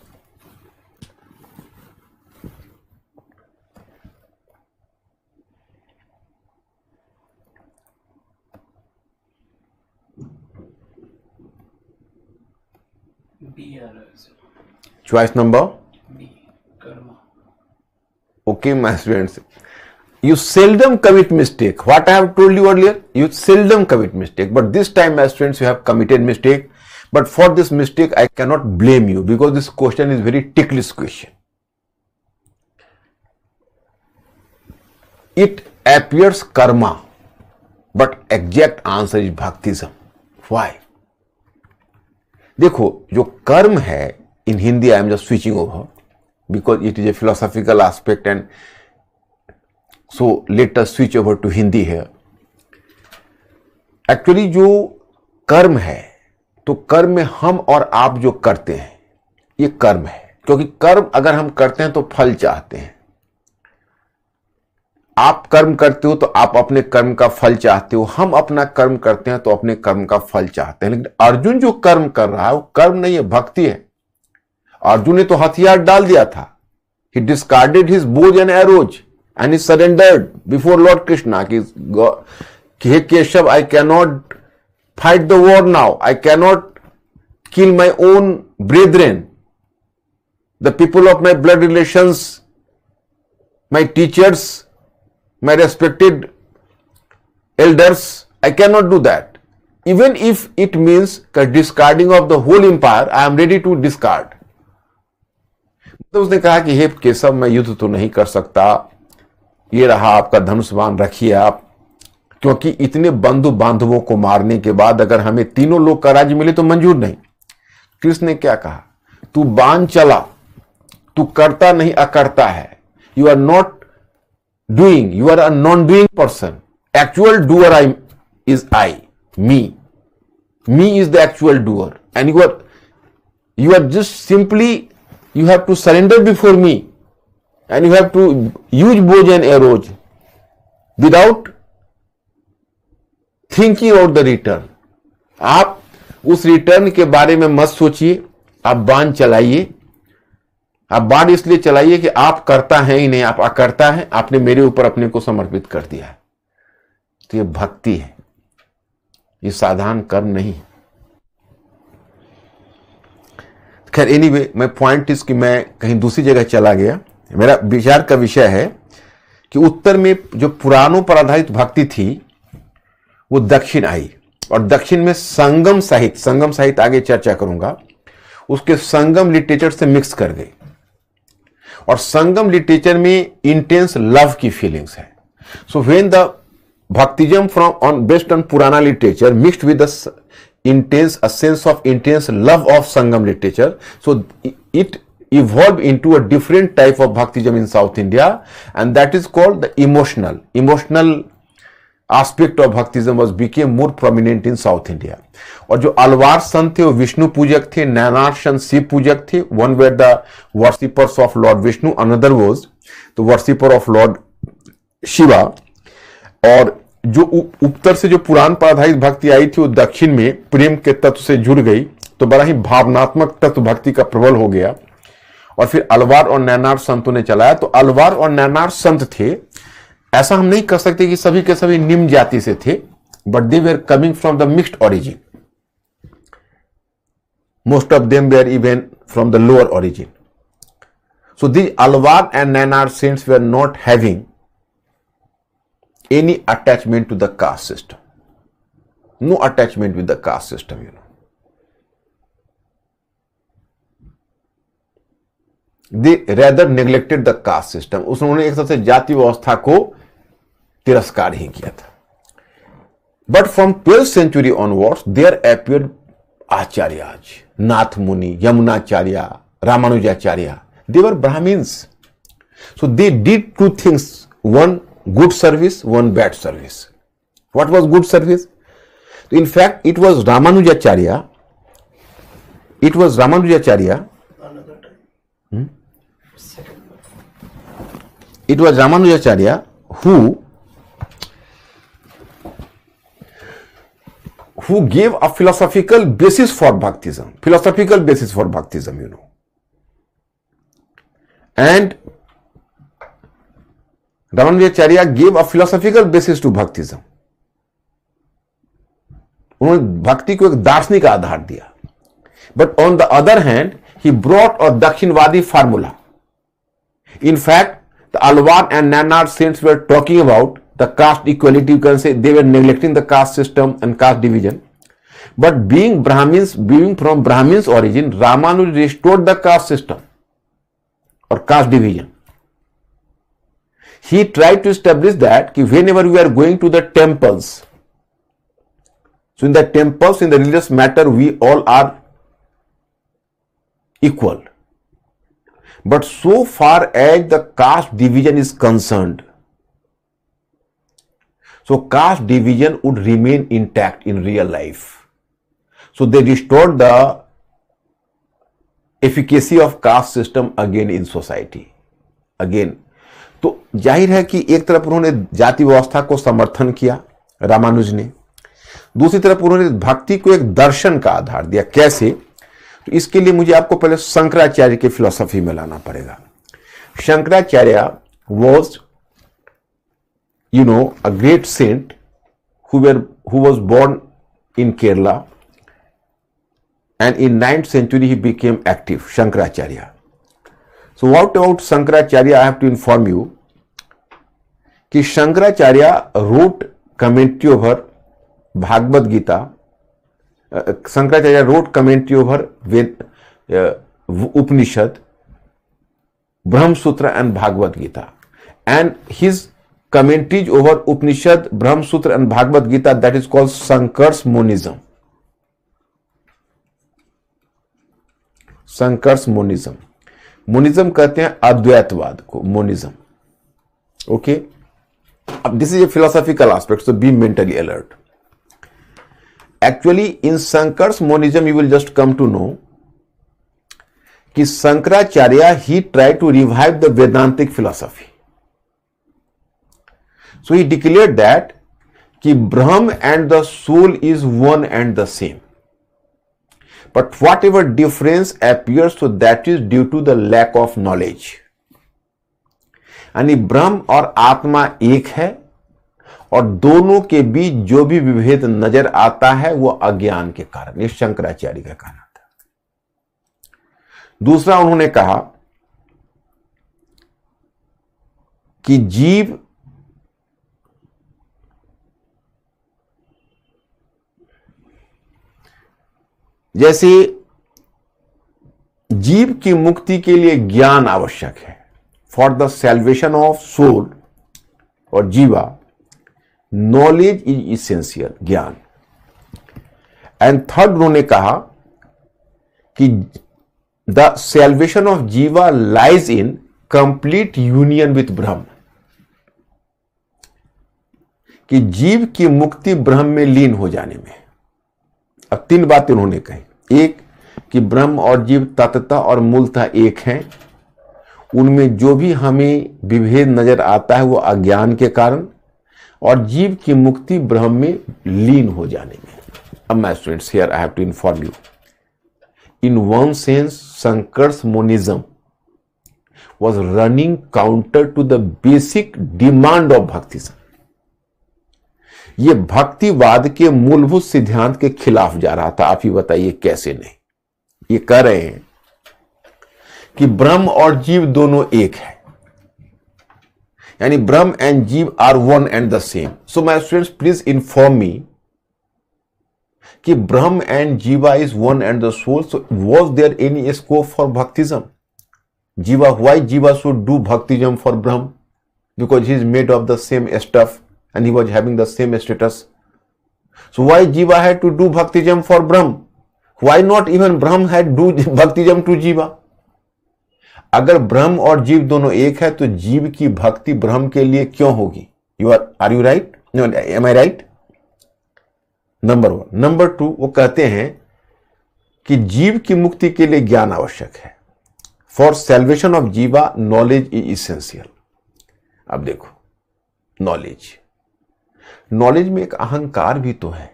B, Choice number? B, karma. Okay, my students. You seldom commit mistake. What I have told you earlier, you seldom commit mistake. But this time, my students, you have committed mistake. But for this mistake, I cannot blame you because this question is very ticklish question. It appears karma, but exact answer is bhaktism. Why? देखो जो कर्म है in Hindi I am just switching over because it is a philosophical aspect and so let us switch over to Hindi here. Actually जो कर्म है तो कर्म में हम और आप जो करते हैं ये कर्म है, क्योंकि कर्म अगर हम करते हैं तो फल चाहते हैं. आप कर्म करते हो तो आप अपने कर्म का फल चाहते हो, हम अपना कर्म करते हैं तो अपने कर्म का फल चाहते हैं. लेकिन अर्जुन जो कर्म कर रहा है वो कर्म नहीं है, भक्ति है. अर्जुन ने तो हथियार डाल दिया था. He discarded his bows and arrows and he surrendered before Lord Krishna. Hey Keshav, I cannot fight the war now. I cannot kill my own brethren, the people of my blood relations, my teachers, my respected elders. I cannot do that. Even if it means discarding of the whole empire, I am ready to discard. तो उसने कहा कि हे केशव, मैं युद्ध तो नहीं कर सकता, ये रहा आपका धनुष बाण, रखिए आप, क्योंकि इतने बंधु बांधवों को मारने के बाद अगर हमें तीनों लोग का राज्य मिले तो मंजूर नहीं. कृष्ण ने क्या कहा? तू बाण चला, तू करता नहीं अकर्ता है. You are not doing, you are a non-doing person. Actual doer is I, me. Me is the actual doer, and you are just simply, you have to surrender before me, and you have to use bows and arrows without thinking about the return. आप उस return के बारे में मत सोचिए, आप बाण चलाइए। आप बाण इसलिए चलाइए कि आप करता है ही नहीं, आप अकर्ता है, आपने मेरे ऊपर अपने को समर्पित कर दिया है। तो ये भक्ति है, ये साधारण कर्म नहीं। खैर एनीवे, मैं पॉइंट इस कि मैं कहीं दूसरी जगह चला गया। मेरा विचार का विषय है कि उत्तर में जो पुराणों पर आधारित भक्ति थी वो दक्षिण आई, और दक्षिण में संगम साहित्य आगे चर्चा करूंगा, उसके संगम लिटरेचर से मिक्स कर गई। और संगम लिटरेचर में इंटेंस लव की फीलिंग्स है। So when the Bhaktism based on Purana literature mixed with a sense of intense love of Sangam literature. So it evolved into a different type of Bhaktism in South India, and that is called the emotional aspect of Bhaktism became more prominent in South India. और जो अलवार संत थे वो विष्णु पूजक थे, नैनार संत शिव पूजक थे. One were the worshippers of Lord Vishnu, another was the worshipper of Lord Shiva. और जो उत्तर से जो पुराण पर आधारित भक्ति आई थी वो दक्षिण में प्रेम के तत्व से जुड़ गई, तो बड़ा ही भावनात्मक तत्व भक्ति का प्रबल हो गया। और फिर अलवार और नैनार संतों ने चलाया। तो अलवार और नैनार संत थे, ऐसा हम नहीं कह सकते कि सभी के सभी निम्न जाति से थे, but they were coming from the mixed origin. Most of them were even from the lower origin. So the Alvar and Nayanar saints were not having any attachment to the caste system. No attachment with the caste system, you know. They rather neglected the caste system. उन्होंने एक तरह से जाति व्यवस्था को तिरस्कार ही किया था. But from 12th century onwards, there appeared Acharyas, Nath Muni, Yamunacharya, Ramanujacharya. They were Brahmins. So they did two things. One, good service, one bad service. What was good service? In fact, it was Ramanujacharya. Another time. Second one. It was Ramanujacharya who gave a philosophical basis for Bhaktism. Philosophical basis for Bhaktism, you know. And Ramanujacharya gave a philosophical basis to Bhaktism. उन्होंने भक्ति को एक दार्शनिक आधार दिया. But on the other hand, he brought a Dakshinvadi formula. In fact, the Alwar and Nainar saints were talking about the caste equality. You can say they were neglecting the caste system and caste division. But being from Brahmins origin, Ramanuja restored the caste system or caste division. He tried to establish that whenever we are going to the temples, so in the temples, in the religious matter, we all are equal. But so far as the caste division is concerned, so caste division would remain intact in real life. So they restored the efficacy of caste system again in society. Again, तो जाहिर है कि एक तरफ उन्होंने जाति व्यवस्था को समर्थन किया रामानुज ने, दूसरी तरफ उन्होंने भक्ति को एक दर्शन का आधार दिया। कैसे? तो इसके लिए मुझे आपको पहले शंकराचार्य की फिलॉसफी में लाना पड़ेगा। Shankaracharya was a great saint who was born in Kerala, and in 9th century he became active, Shankaracharya. So what about Shankaracharya? I have to inform you कि Shankaracharya wrote commentary over Bhagavad Gita. Shankaracharya wrote commentary over Upanishad, Brahma Sutra and Bhagavad Gita. And his commentaries over Upanishad, Brahma Sutra and Bhagavad Gita, that is called Sankar's Monism. Sankar's Monism. Monism कहते हैं अद्वैतवाद को, monism. Okay, अब this is a philosophical aspect, so be mentally alert. Actually in Shankar's monism you will just come to know कि Shankaracharya he try to revive the Vedantic philosophy. So he declared that कि Brahman and the soul is one and the same. But whatever difference appears, so that is due to the lack of knowledge. यानी ब्रह्म और आत्मा एक है और दोनों के बीच जो भी विभेद नजर आता है वो अज्ञान के कारण, ये शंकराचार्य का कहना था। दूसरा उन्होंने कहा कि जीव जैसे जीव की मुक्ति के लिए ज्ञान आवश्यक है, for the salvation of soul और जीवा नॉलेज इज इसेंशियल, ज्ञान। एंड थर्ड उन्होंने कहा कि the salvation of jiva lies in complete union with Brahma, कि जीव की मुक्ति ब्रह्म में लीन हो जाने में। अब तीन बातें उन्होंने कही, एक कि ब्रह्म और जीव तत्वतः और मूलतः एक हैं, उनमें जो भी हमें विभेद नजर आता है वो अज्ञान के कारण, और जीव की मुक्ति ब्रह्म में लीन हो जाने में। अब my students, here I have to inform you, in one sense Shankar's monism was running counter to the basic demand of Bhaktism. ये भक्तिवाद के मूलभूत सिद्धांत के खिलाफ जा रहा था। आप ही बताइए कैसे नहीं? ये कह रहे हैं कि ब्रह्म और जीव दोनों एक है, यानी Brahman and jiva are one and the same. So my students, please inform me कि Brahman and jiva is one and the soul. So was there any scope for Bhaktism? Jiva, why Jiva should do bhaktism for Brahm? Because he is made of the same stuff and he was having the same status. So why Jiva had to do bhaktism for Brahm? Why not even Brahm had do bhaktism to Jiva? अगर ब्रह्म और जीव दोनों एक है तो जीव की भक्ति ब्रह्म के लिए क्यों होगी? Are you right? No, am I right? Number one. Number two, वो कहते हैं कि जीव की मुक्ति के लिए ज्ञान आवश्यक है। For salvation of jiva knowledge is essential. अब देखो, नॉलेज में एक अहंकार भी तो है।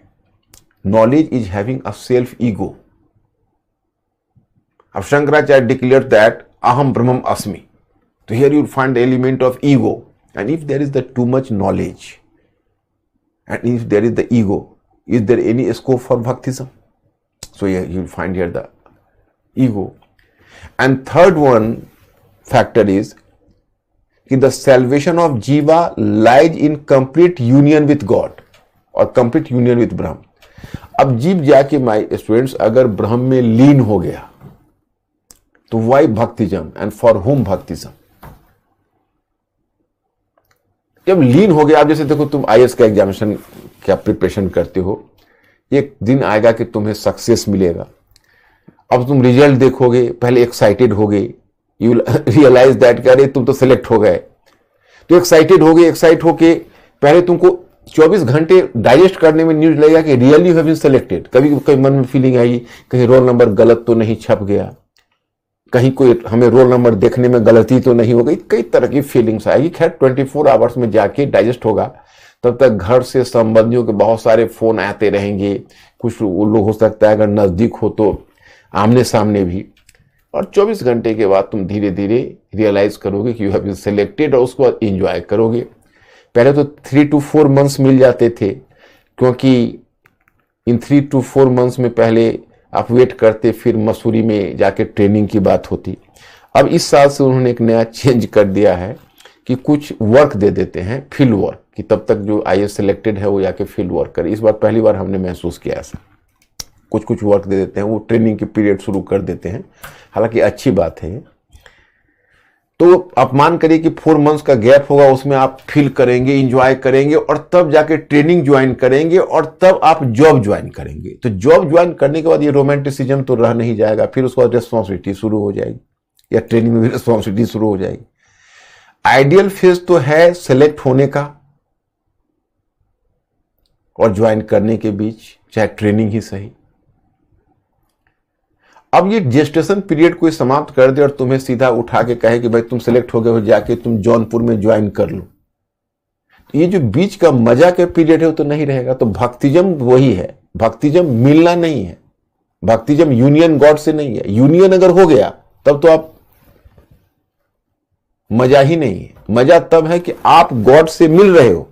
Knowledge is having a self ego. अब शंकराचार्य डिक्लेयर दैट अहम ब्रह्मम अस्मि, तो here you find the element of ego. And if there is the too much knowledge and if there is the ego, is there any scope for Bhaktism? So you find here the ego. And third one factor is कि the salvation of jiva lies in complete union with God और complete union with ब्रह्म। अब जीव जाके my students अगर ब्रह्म में लीन हो गया तो why भक्तिज्म एंड फॉर whom भक्तिज्म? जब लीन हो गया, आप जैसे देखो तुम आईएएस का एग्जामिनेशन क्या प्रिपरेशन करते हो, एक दिन आएगा कि तुम्हें सक्सेस मिलेगा। अब तुम रिजल्ट देखोगे, पहले एक्साइटेड होगे, यू रियलाइज दैट कि अरे तुम तो सिलेक्ट हो गए, तो एक्साइटेड होगे। एक्साइट होके पहले तुमको 24 घंटे डाइजेस्ट करने में न्यूज लगेगा कि really you have been selected. कभी कभी मन में फीलिंग आई कहीं रोल नंबर गलत तो नहीं छप गया, कहीं कोई हमें रोल नंबर देखने में गलती तो नहीं हो गई, कई तरह की फीलिंग्स आएगी। खैर 24 आवर्स में जाके डाइजेस्ट होगा, तब तक घर से संबंधियों के बहुत सारे फोन आते रहेंगे। कुछ लोग हो सकता है अगर नजदीक हो तो आमने सामने भी, और 24 घंटे के बाद तुम धीरे धीरे रियलाइज करोगे कि यू हैव बीन सिलेक्टेड और उसको एंजॉय करोगे। पहले तो 3 to 4 months मिल जाते थे, क्योंकि इन 3 to 4 months में पहले आप वेट करते, फिर मसूरी में जाके ट्रेनिंग की बात होती। अब इस साल से उन्होंने एक नया चेंज कर दिया है कि कुछ वर्क दे देते हैं, फील्ड वर्क, कि तब तक जो आईएएस सिलेक्टेड है वो जाके फील्ड वर्क करे। इस बार पहली बार हमने महसूस किया ऐसा, कुछ वर्क दे देते हैं, वो ट्रेनिंग की पीरियड शुरू कर देते हैं। हालांकि अच्छी बात है। तो आप मान करिए कि 4 months का गैप होगा, उसमें आप फील करेंगे, इंजॉय करेंगे, और तब जाके ट्रेनिंग ज्वाइन करेंगे, और तब आप जॉब ज्वाइन करेंगे। तो जॉब ज्वाइन करने के बाद ये रोमांटिसिज्म तो रह नहीं जाएगा, फिर उसके बाद रिस्पॉन्सिबिलिटी शुरू हो जाएगी, या ट्रेनिंग में भी रिस्पॉन्सिबिलिटी शुरू हो जाएगी। आइडियल फेज तो है सेलेक्ट होने का और ज्वाइन करने के बीच, चाहे ट्रेनिंग ही सही। अब ये जेस्टेशन पीरियड कोई समाप्त कर दे और तुम्हें सीधा उठा के कहे कि भाई तुम सिलेक्ट हो गए हो, जाके तुम जौनपुर में ज्वाइन कर लो, तो ये जो बीच का मजा का पीरियड है वो तो नहीं रहेगा। तो भक्तिज्म वही है, भक्तिज्म मिलना नहीं है, भक्तिजम यूनियन गॉड से नहीं है। यूनियन अगर हो गया तब तो आप मजा ही नहीं है। मजा तब है कि आप गॉड से मिल रहे हो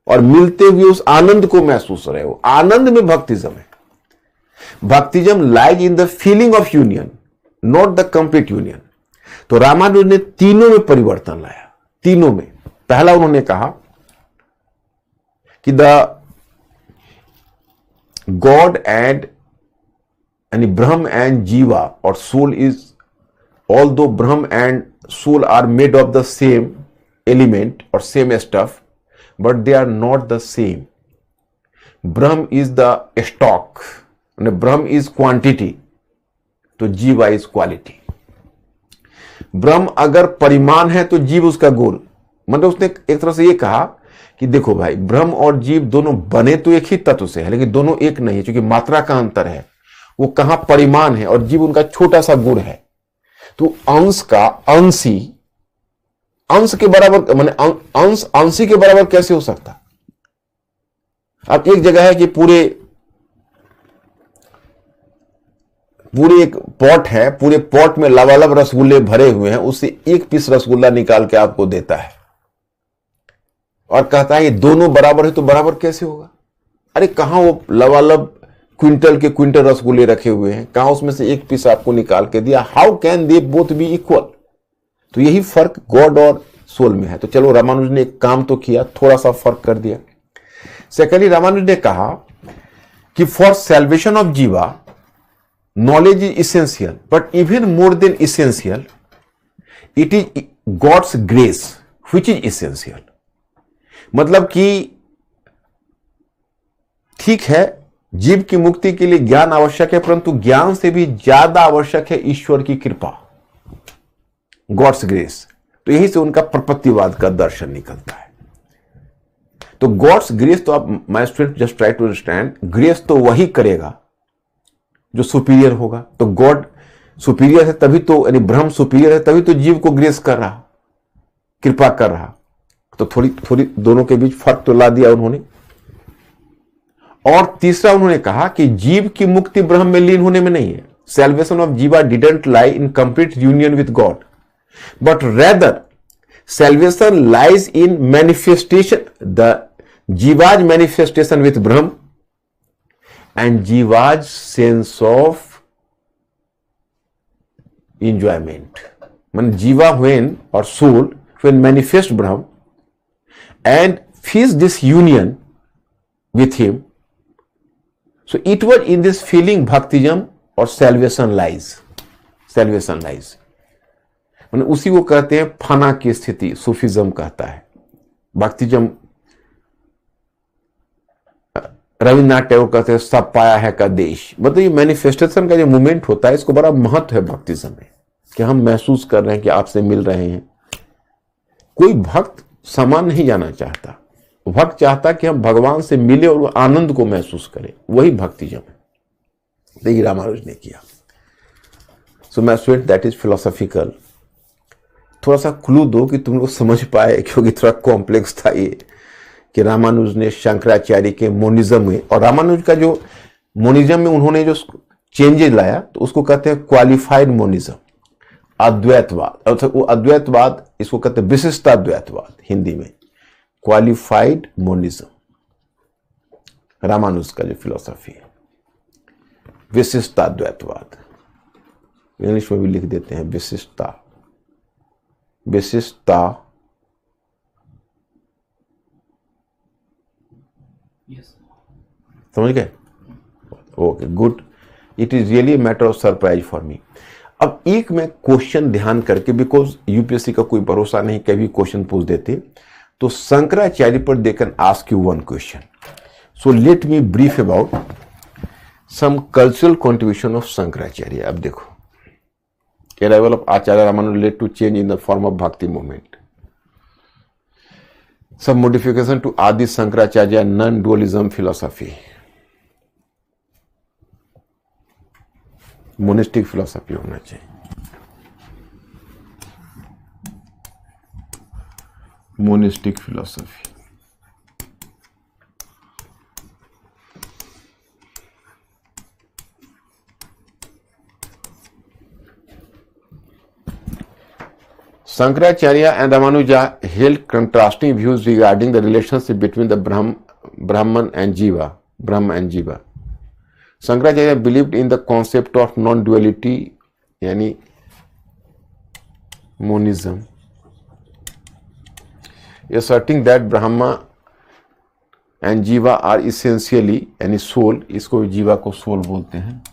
और मिलते हुए उस आनंद को महसूस रहे हो। आनंद में भक्तिजम है। Bhaktism lies in the feeling of union, not the complete union. तो रामानुज ने तीनों में परिवर्तन लाया, तीनों में। पहला उन्होंने कहा कि द गॉड एंड यानी ब्रह्म एंड जीवा और soul is, although Brahma and soul are made of the same element or same stuff, but they are not the same. Brahm is the stock, and Brahm is quantity, तो जीवा is quality. ब्रह्म अगर परिमाण है तो जीव उसका गुण। मतलब उसने एक तरह से ये कहा कि देखो भाई, ब्रह्म और जीव दोनों बने तो एक ही तत्व से है, लेकिन दोनों एक नहीं है, क्योंकि मात्रा का अंतर है। वो कहां परिमाण है और जीव उनका छोटा सा गुण है। तो अंश का अंशी अंश के बराबर, माने अंश अंशी के बराबर कैसे हो सकता? अब एक जगह है कि पूरे एक पॉट है, पूरे पॉट में लबालब रसगुल्ले भरे हुए हैं, उससे एक पीस रसगुल्ला निकाल के आपको देता है और कहता है ये दोनों बराबर है, तो बराबर कैसे होगा? अरे कहां वो लबालब क्विंटल के क्विंटल रसगुल्ले रखे हुए हैं, कहां उसमें से एक पीस आपको निकाल के दिया? How can they both be equal? तो यही फर्क गॉड और सोल में है। तो चलो, रामानुज ने एक काम तो किया, थोड़ा सा फर्क कर दिया। सेकेंडली, रामानुज ने कहा कि for salvation of jiva knowledge is essential, but even more than essential it is God's grace which is essential. मतलब कि ठीक है, जीव की मुक्ति के लिए ज्ञान आवश्यक है, परंतु ज्ञान से भी ज्यादा आवश्यक है ईश्वर की कृपा, गॉड्स ग्रेस। तो यही से उनका प्रपत्तिवाद का दर्शन निकलता है। तो गॉड्स ग्रेस, तो आप my student just try to understand, grace तो वही करेगा जो सुपीरियर होगा। तो गॉड सुपीरियर है तभी तो, यानी ब्रह्म सुपीरियर है तभी तो जीव को ग्रेस कर रहा, कृपा कर रहा। तो थोड़ी थोड़ी दोनों के बीच फर्क तो ला दिया उन्होंने। और तीसरा उन्होंने कहा कि जीव की मुक्ति ब्रह्म में लीन होने में नहीं है। Salvation of jiva didn't lie in complete union with God, but rather salvation lies in manifestation, the jiva's manifestation with Brahman and jiva's sense of enjoyment. मान जीवा व्हेन और soul when manifest Brahman and feels this union with him, so it was in this feeling bhaktism और salvation lies, salvation lies। मतलब उसी को कहते हैं फना की स्थिति, सूफिज्म कहता है। भक्तिज्म रविन्द्रनाथ टैगोर कहते हैं सब पाया है का देश। मतलब ये मैनिफेस्टेशन का जो मूवमेंट होता है, इसको बड़ा महत्व है भक्तिज्म में, कि हम महसूस कर रहे हैं कि आपसे मिल रहे हैं। कोई भक्त समान नहीं जाना चाहता, भक्त चाहता कि हम भगवान से मिले और आनंद को महसूस करें, वही भक्तिजम है। देखिए रामानुज ने किया। So my student, that is philosophical. थोड़ा सा क्लू दो कि तुम लोग समझ पाए, क्योंकि थोड़ा कॉम्प्लेक्स था ये, कि रामानुज ने शंकराचार्य के मोनिज्म में, और रामानुज का जो मोनिज्म में उन्होंने जो चेंजेस लाया, तो उसको कहते हैं क्वालिफाइड मोनिज्म, अद्वैतवाद। अर्थात वो अद्वैतवाद, इसको कहते हैं विशिष्टाद्वैतवाद हिंदी में, क्वालिफाइड मोनिज्म। रामानुज का जो फिलॉसफी है, विशिष्टाद्वैतवाद, इंग्लिश में भी लिख देते हैं विशिष्टता, विशिष्टता। समझ गए? Okay, good. It is really matter of surprise for me. अब एक मैं क्वेश्चन ध्यान करके, बिकॉज यूपीएससी का कोई भरोसा नहीं, कभी क्वेश्चन पूछ देते, तो शंकराचार्य पर they can ask you one question. So let me brief about some cultural contribution of Shankaracharya. अब देखो, arrival of Acharya Ramanuja led to change in the form of bhakti movement, some modification to Adi Shankaracharya non dualism philosophy, monistic philosophy होना चाहिए, monistic philosophy. Shankaracharya and Ramanuja held contrasting views regarding the relationship between the Brahman and Jiva. Brahma and Jiva. Shankaracharya believed in the concept of non-duality, yani monism, asserting that Brahma and Jiva are essentially, यानी soul, इसको जीवा को soul बोलते हैं,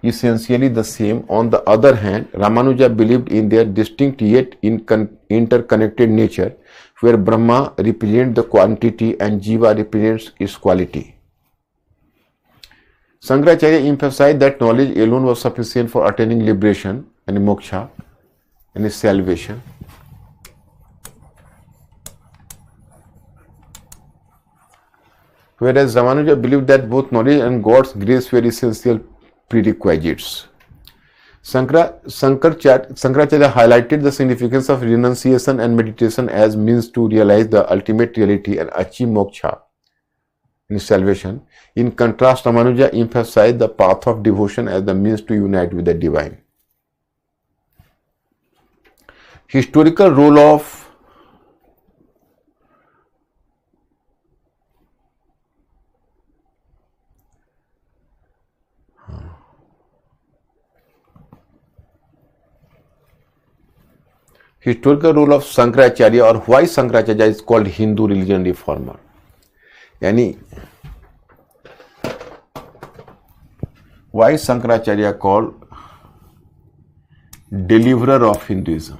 essentially the same. On the other hand, Ramanuja believed in their distinct yet interconnected nature, where Brahma represents the quantity and Jiva represents its quality. Shankaracharya emphasized that knowledge alone was sufficient for attaining liberation and moksha and salvation. Whereas Ramanuja believed that both knowledge and God's grace were essential prerequisites. Shankaracharya highlighted the significance of renunciation and meditation as means to realize the ultimate reality and achieve moksha and salvation. In contrast, Ramanuja emphasized the path of devotion as the means to unite with the divine. Historical role of Shankaracharya, or why Shankaracharya is called Hindu religion reformer, यानी why Shankaracharya called deliverer of Hinduism.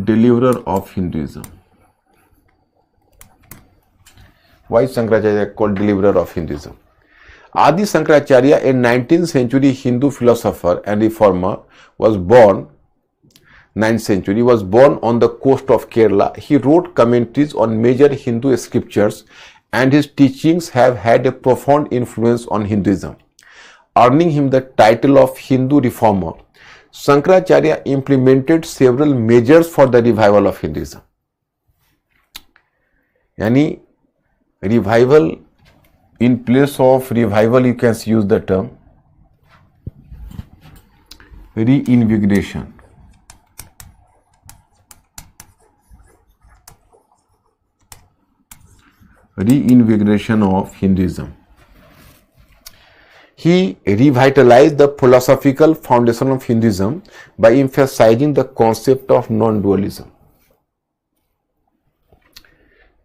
Deliverer of Hinduism. Why Shankaracharya called deliverer of Hinduism? Adi Shankaracharya, a 19th century Hindu philosopher and reformer, was born 9th century, was born on the coast of Kerala. He wrote commentaries on major Hindu scriptures, and his teachings have had a profound influence on Hinduism, earning him the title of Hindu reformer. Shankaracharya implemented several measures for the revival of Hinduism. Yani revival, in place of revival you can use the term reinvigoration. Reinvigoration of Hinduism. He revitalized the philosophical foundation of Hinduism by emphasizing the concept of non-dualism.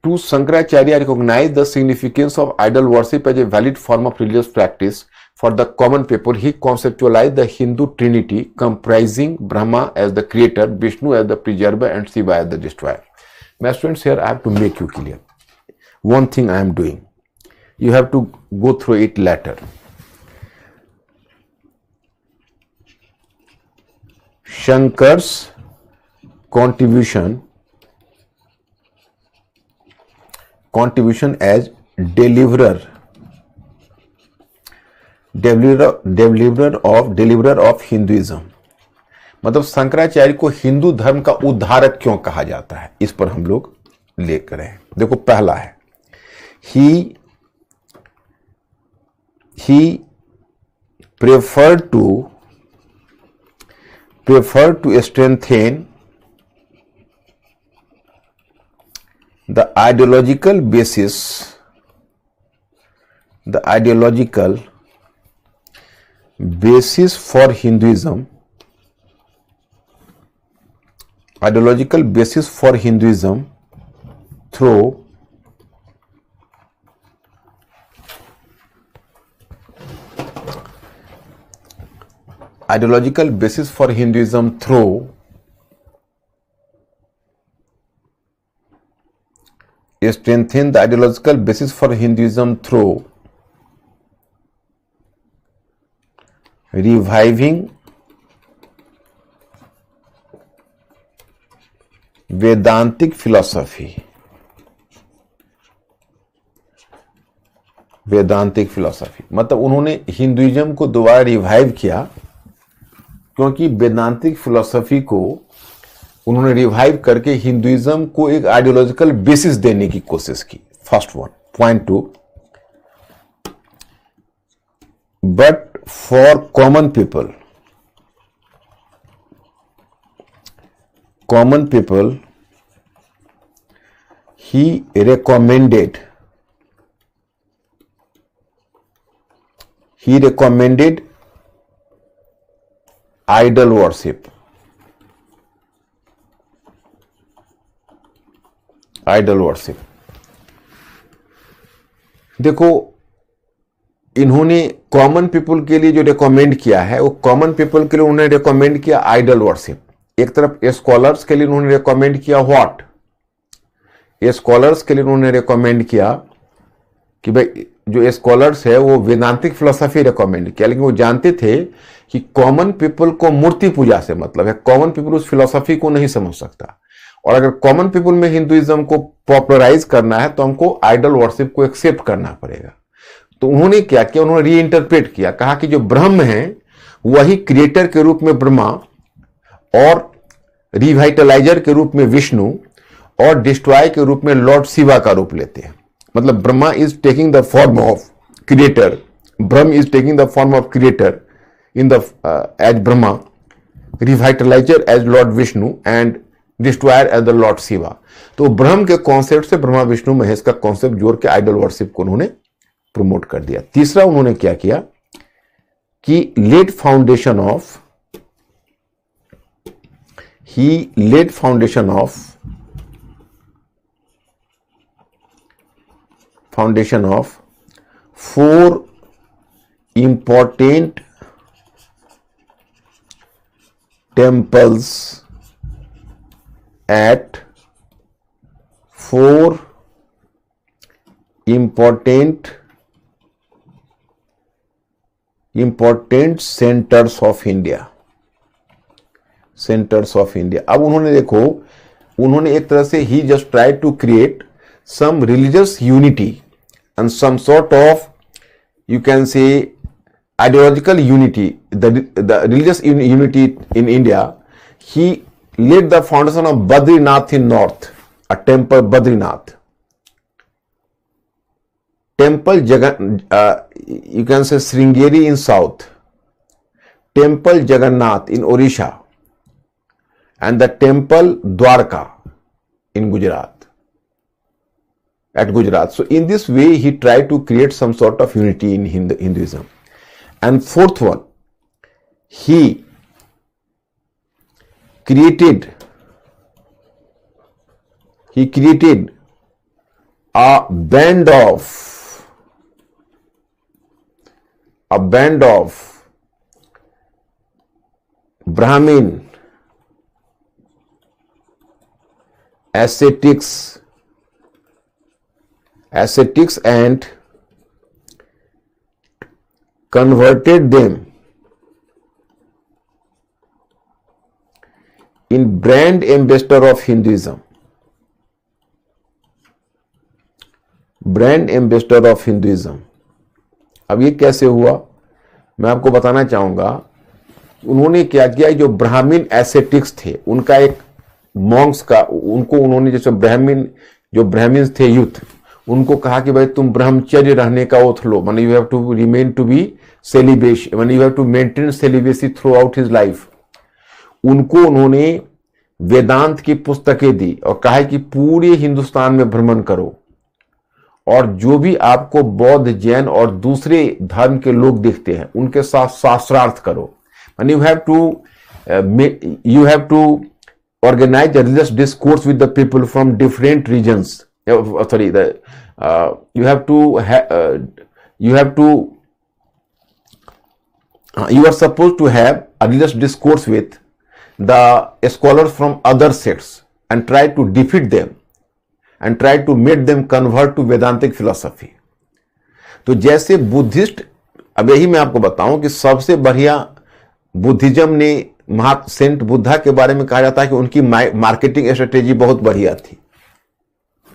To Shankaracharya recognized the significance of idol worship as a valid form of religious practice for the common people. He conceptualized the Hindu trinity comprising Brahma as the creator, Vishnu as the preserver, and Shiva as the destroyer. My students, here I have to make you clear one thing I am doing. You have to go through it later. Shankar's contribution as deliverer of Hinduism. मतलब शंकराचार्य को हिंदू धर्म का उद्धारक क्यों कहा जाता है, इस पर हम लोग लेकर हैं. देखो, पहला है he preferred to strengthen the ideological basis for Hinduism through strengthen the ideological basis for Hinduism through reviving Vedantic philosophy. मतलब उन्होंने हिंदुइज्म को दोबारा रिवाइव किया, क्योंकि वेदांतिक फिलॉसफी को उन्होंने रिवाइव करके हिंदुइज्म को एक आइडियोलॉजिकल बेसिस देने की कोशिश की. First one. Point two, but for common people, he recommended idol worship. देखो, इन्होंने कॉमन पीपल के लिए जो रिकमेंड किया है, वो कॉमन पीपल के लिए उन्होंने रिकमेंड किया आइडल वर्शिप। एक तरफ स्कॉलर्स के लिए उन्होंने रिकमेंड किया व्हाट, स्कॉलर्स के लिए उन्होंने रिकमेंड किया कि भाई जो स्कॉलर्स है वो वेदांतिक फिलोसफी रिकमेंड किया, लेकिन वो जानते थे कि कॉमन पीपल को मूर्ति पूजा से मतलब है, कॉमन पीपल उस फिलोसफी को नहीं समझ सकता, और अगर कॉमन पीपल में हिंदुइज्म को पॉपुलराइज करना है तो हमको आइडल वर्शिप को एक्सेप्ट करना पड़ेगा। तो उन्होंने क्या किया, उन्होंने रीइंटरप्रेट किया, कहा कि जो ब्रह्म है वही क्रिएटर के रूप में ब्रह्मा और रिवाइटलाइजर के रूप में विष्णु और डिस्ट्रॉय के रूप में लॉर्ड शिवा का रूप लेते हैं। मतलब Brahma is taking the form of creator, Brahman is taking the form of creator in the as Brahma, revitaliser as lord Vishnu and destroyer as the lord Shiva. तो ब्रह्म के कॉन्सेप्ट से ब्रह्मा विष्णु महेश का कॉन्सेप्ट जोड़ के आइडल वर्शिप को उन्होंने प्रमोट कर दिया। तीसरा उन्होंने क्या किया कि laid foundation of 4 important temples at 4 important centers of India। अब उन्होंने देखो, उन्होंने एक तरह से ही just try to create some religious unity and some sort of, you can say, ideological unity, the religious unity in India. He laid the foundation of Badrinath in north, a temple Badrinath, temple you can say Sringeri in south, temple Jagannath in Odisha, and the temple Dwarka in Gujarat. At Gujarat. So in this way he tried to create some sort of unity in Hinduism. And fourth one, he created a band of Brahmin ascetics and converted them in brand ambassador of Hinduism. अब ये कैसे हुआ, मैं आपको बताना चाहूंगा। उन्होंने क्या किया, जो ब्राह्मण एसेटिक्स थे उनका एक मॉन्क्स का, उनको उन्होंने जैसे जो ब्राह्मण्स थे यूथ, उनको कहा कि भाई तुम ब्रह्मचर्य रहने का ओथ लो, माने you have to remain to be celibation, माने you have to maintain celibacy throughout his life. उनको उन्होंने वेदांत की पुस्तकें दी और कहा कि पूरे हिंदुस्तान में भ्रमण करो और जो भी आपको बौद्ध, जैन और दूसरे धर्म के लोग दिखते हैं उनके साथ शास्त्रार्थ करो। माने you have to organise a religious discourse with the people from different regions. You are supposed to have a religious discourse with the scholars from other sects and try to defeat them and try to make them convert to Vedantic philosophy. तो जैसे Buddhist, अब यही मैं आपको बताऊं कि सबसे बढ़िया बुद्धिज्म ने सेंट बुद्धा के बारे में कहा जाता है कि उनकी मार्केटिंग स्ट्रेटेजी बहुत बढ़िया थी।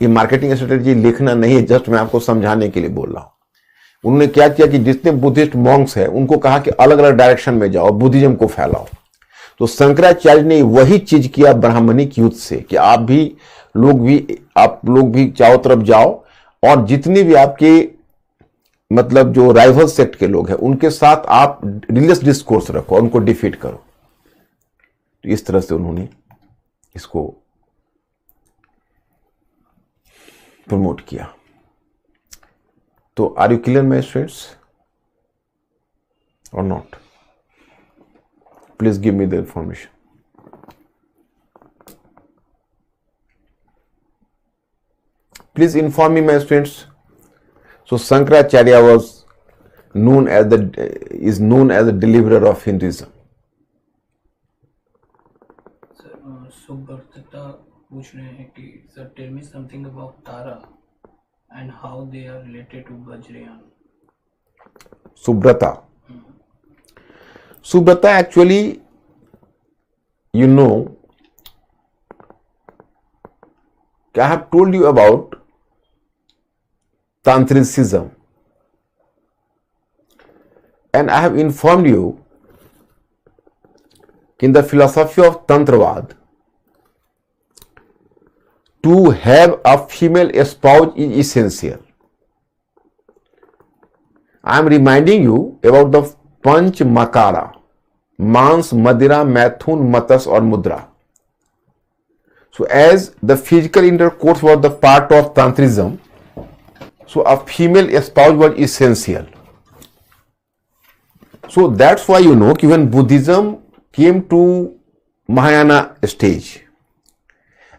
ये मार्केटिंग स्ट्रेटेजी लिखना नहीं है, जस्ट मैं आपको समझाने के लिए बोल रहा हूं। उन्होंने क्या किया कि जितने बुद्धिस्ट मॉन्क्स हैं उनको कहा कि अलग अलग डायरेक्शन में जाओ, बुद्धिज्म को फैलाओ। तो शंकराचार्य ने वही चीज किया ब्राह्मणिक युद्ध से कि आप लोग भी चारों तरफ जाओ और जितने भी आपके मतलब जो राइवल सेक्ट के लोग हैं उनके साथ आप रिलीजियस डिस्कोर्स रखो, उनको डिफीट करो। तो इस तरह से उन्होंने इसको प्रमोट किया। तो are you clear my students or not? Please give me the information. Please inform me, my students. So Shankaracharya is known as the deliverer of Hinduism. Subrata पूछ रहे हैं कि sir tell me something about Tara and how they are related to Vajrayana. Subrata actually, you know, I have told you about Tantricism, and I have informed you in the philosophy of Tantravad, to have a female spouse is essential. I am reminding you about the Panch Makara, Mans, Madira, Mathun, Matas or Mudra. So as the physical intercourse was the part of Tantrism, so a female spouse was essential. So that's why you know when Buddhism came to Mahayana stage,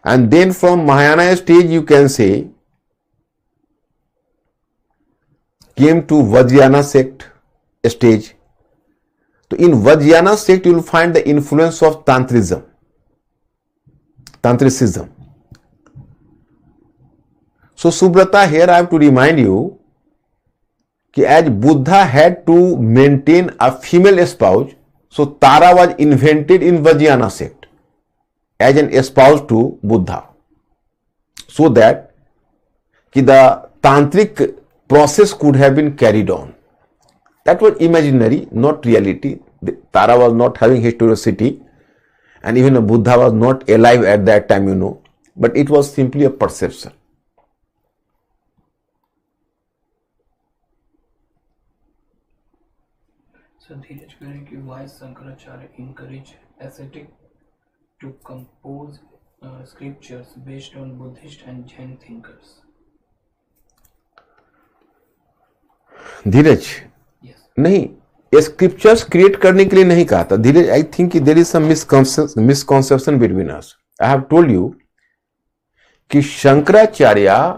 and then from Mahayana stage you can say came to Vajrayana sect stage. So in Vajrayana sect you will find the influence of Tantricism. So Subrata, here I have to remind you that as Buddha had to maintain a female spouse, so Tara was invented in Vajrayana sect as an spouse to Buddha, so that the tantric process could have been carried on. That was imaginary, not reality. Tara was not having historicity, and even Buddha was not alive at that time, you know, but it was simply a perception. So Dheeraj करें कि why Shankaracharya encourage ascetic to compose scriptures based on Buddhist and Jain thinkers? Dheeraj, Yes. नहीं, scriptures create करने के लिए नहीं कहा था Dheeraj. I think there is some misconception between us. I have told you कि Shankaracharya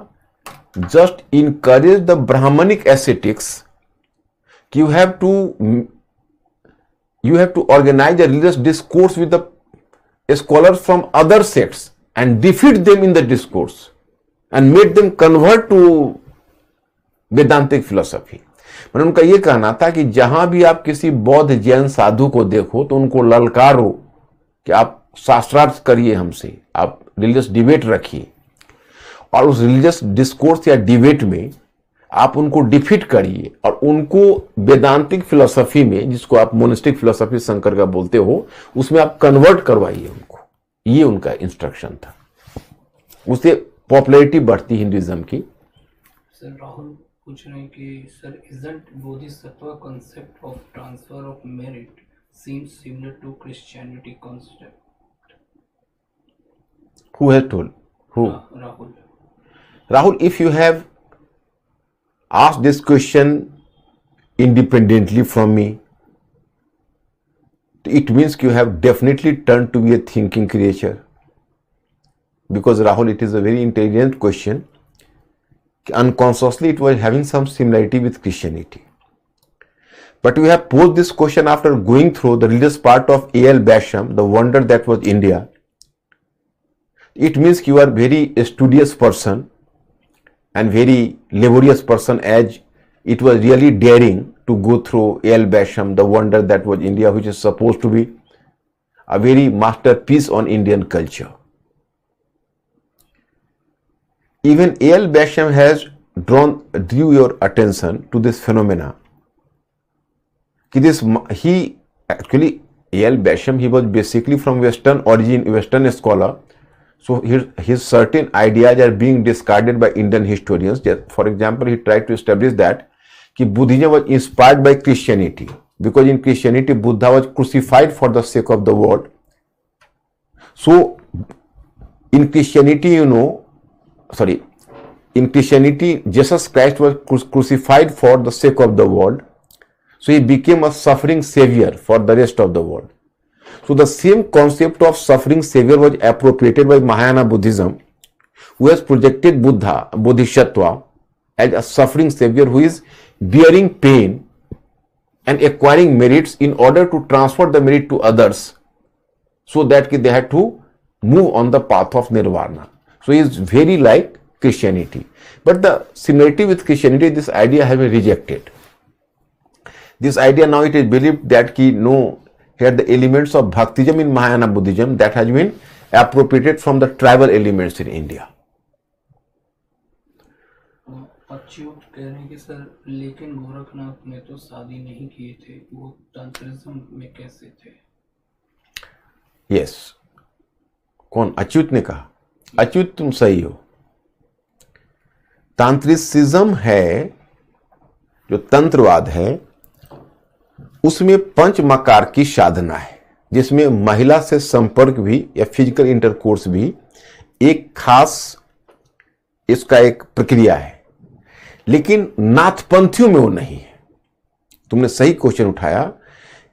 just encourage the Brahmanic ascetics कि you have to organize a religious discourse with the scholars from other sects and defeat them in the discourse and make them convert to Vedantic philosophy. मैंने उनका ये कहना था कि जहां भी आप किसी बौद्ध जैन साधु को देखो तो उनको ललकारो कि आप शास्त्रार्थ करिए हमसे, आप रिलीजियस डिबेट रखिए और उस रिलीजियस डिस्कोर्स या डिबेट में आप उनको डिफीट करिए और उनको वेदांतिक फिलोसफी में, जिसको आप मोनिस्टिक फिलोसफी शंकर का बोलते हो, उसमें आप कन्वर्ट करवाइए उनको. ये उनका इंस्ट्रक्शन था. उससे पॉपुलैरिटी बढ़ती हिंदुइज्म की. सर राहुल पूछ रहे हैं कि sir isn't bodhisattva concept of transfer of merit seems similar to Christianity concept? Who has told? Who? Rahul. Rahul, if you have asked this question independently from me, it means you have definitely turned to be a thinking creature. Because Rahul, it is a very intelligent question. Unconsciously, it was having some similarity with Christianity. But you have posed this question after going through the religious part of A.L. Basham, the wonder that was India. It means you are very studious person and very laborious person, as it was really daring to go through A.L. Basham, the wonder that was India, which is supposed to be a very masterpiece on Indian culture. Even A.L. Basham has drew your attention to this phenomena. A.L. Basham, he was basically from Western origin, Western scholar. So his certain ideas are being discarded by Indian historians. For example, he tried to establish that कि Buddhism was inspired by Christianity, because in Christianity Buddha was crucified for the sake of the world. So in Christianity, in Christianity, Jesus Christ was crucified for the sake of the world. So he became a suffering savior for the rest of the world. So the same concept of suffering savior was appropriated by Mahayana Buddhism, who has projected Buddha, Bodhisattva, as a suffering savior who is bearing pain and acquiring merits in order to transfer the merit to others, so that they had to move on the path of nirvana. So he is very like Christianity. But the similarity with Christianity, this idea has been rejected. This idea now it is believed that here the elements of Bhaktism in Mahayana Buddhism that has been appropriated from the tribal elements in India. Achyut कह रहे हैं कि sir लेकिन गोरखनाथ ने तो शादी नहीं किए थे, वो तंत्रिज्म में कैसे थे? यस, कौन? अच्युत ने कहा। अच्युत तुम सही हो। तांत्रिसिज्म है, जो तंत्रवाद है, उसमें पंच मकार की साधना है, जिसमें महिला से संपर्क भी या फिजिकल इंटरकोर्स भी एक खास इसका एक प्रक्रिया है, लेकिन नाथपंथियों में वो नहीं है। तुमने सही क्वेश्चन उठाया।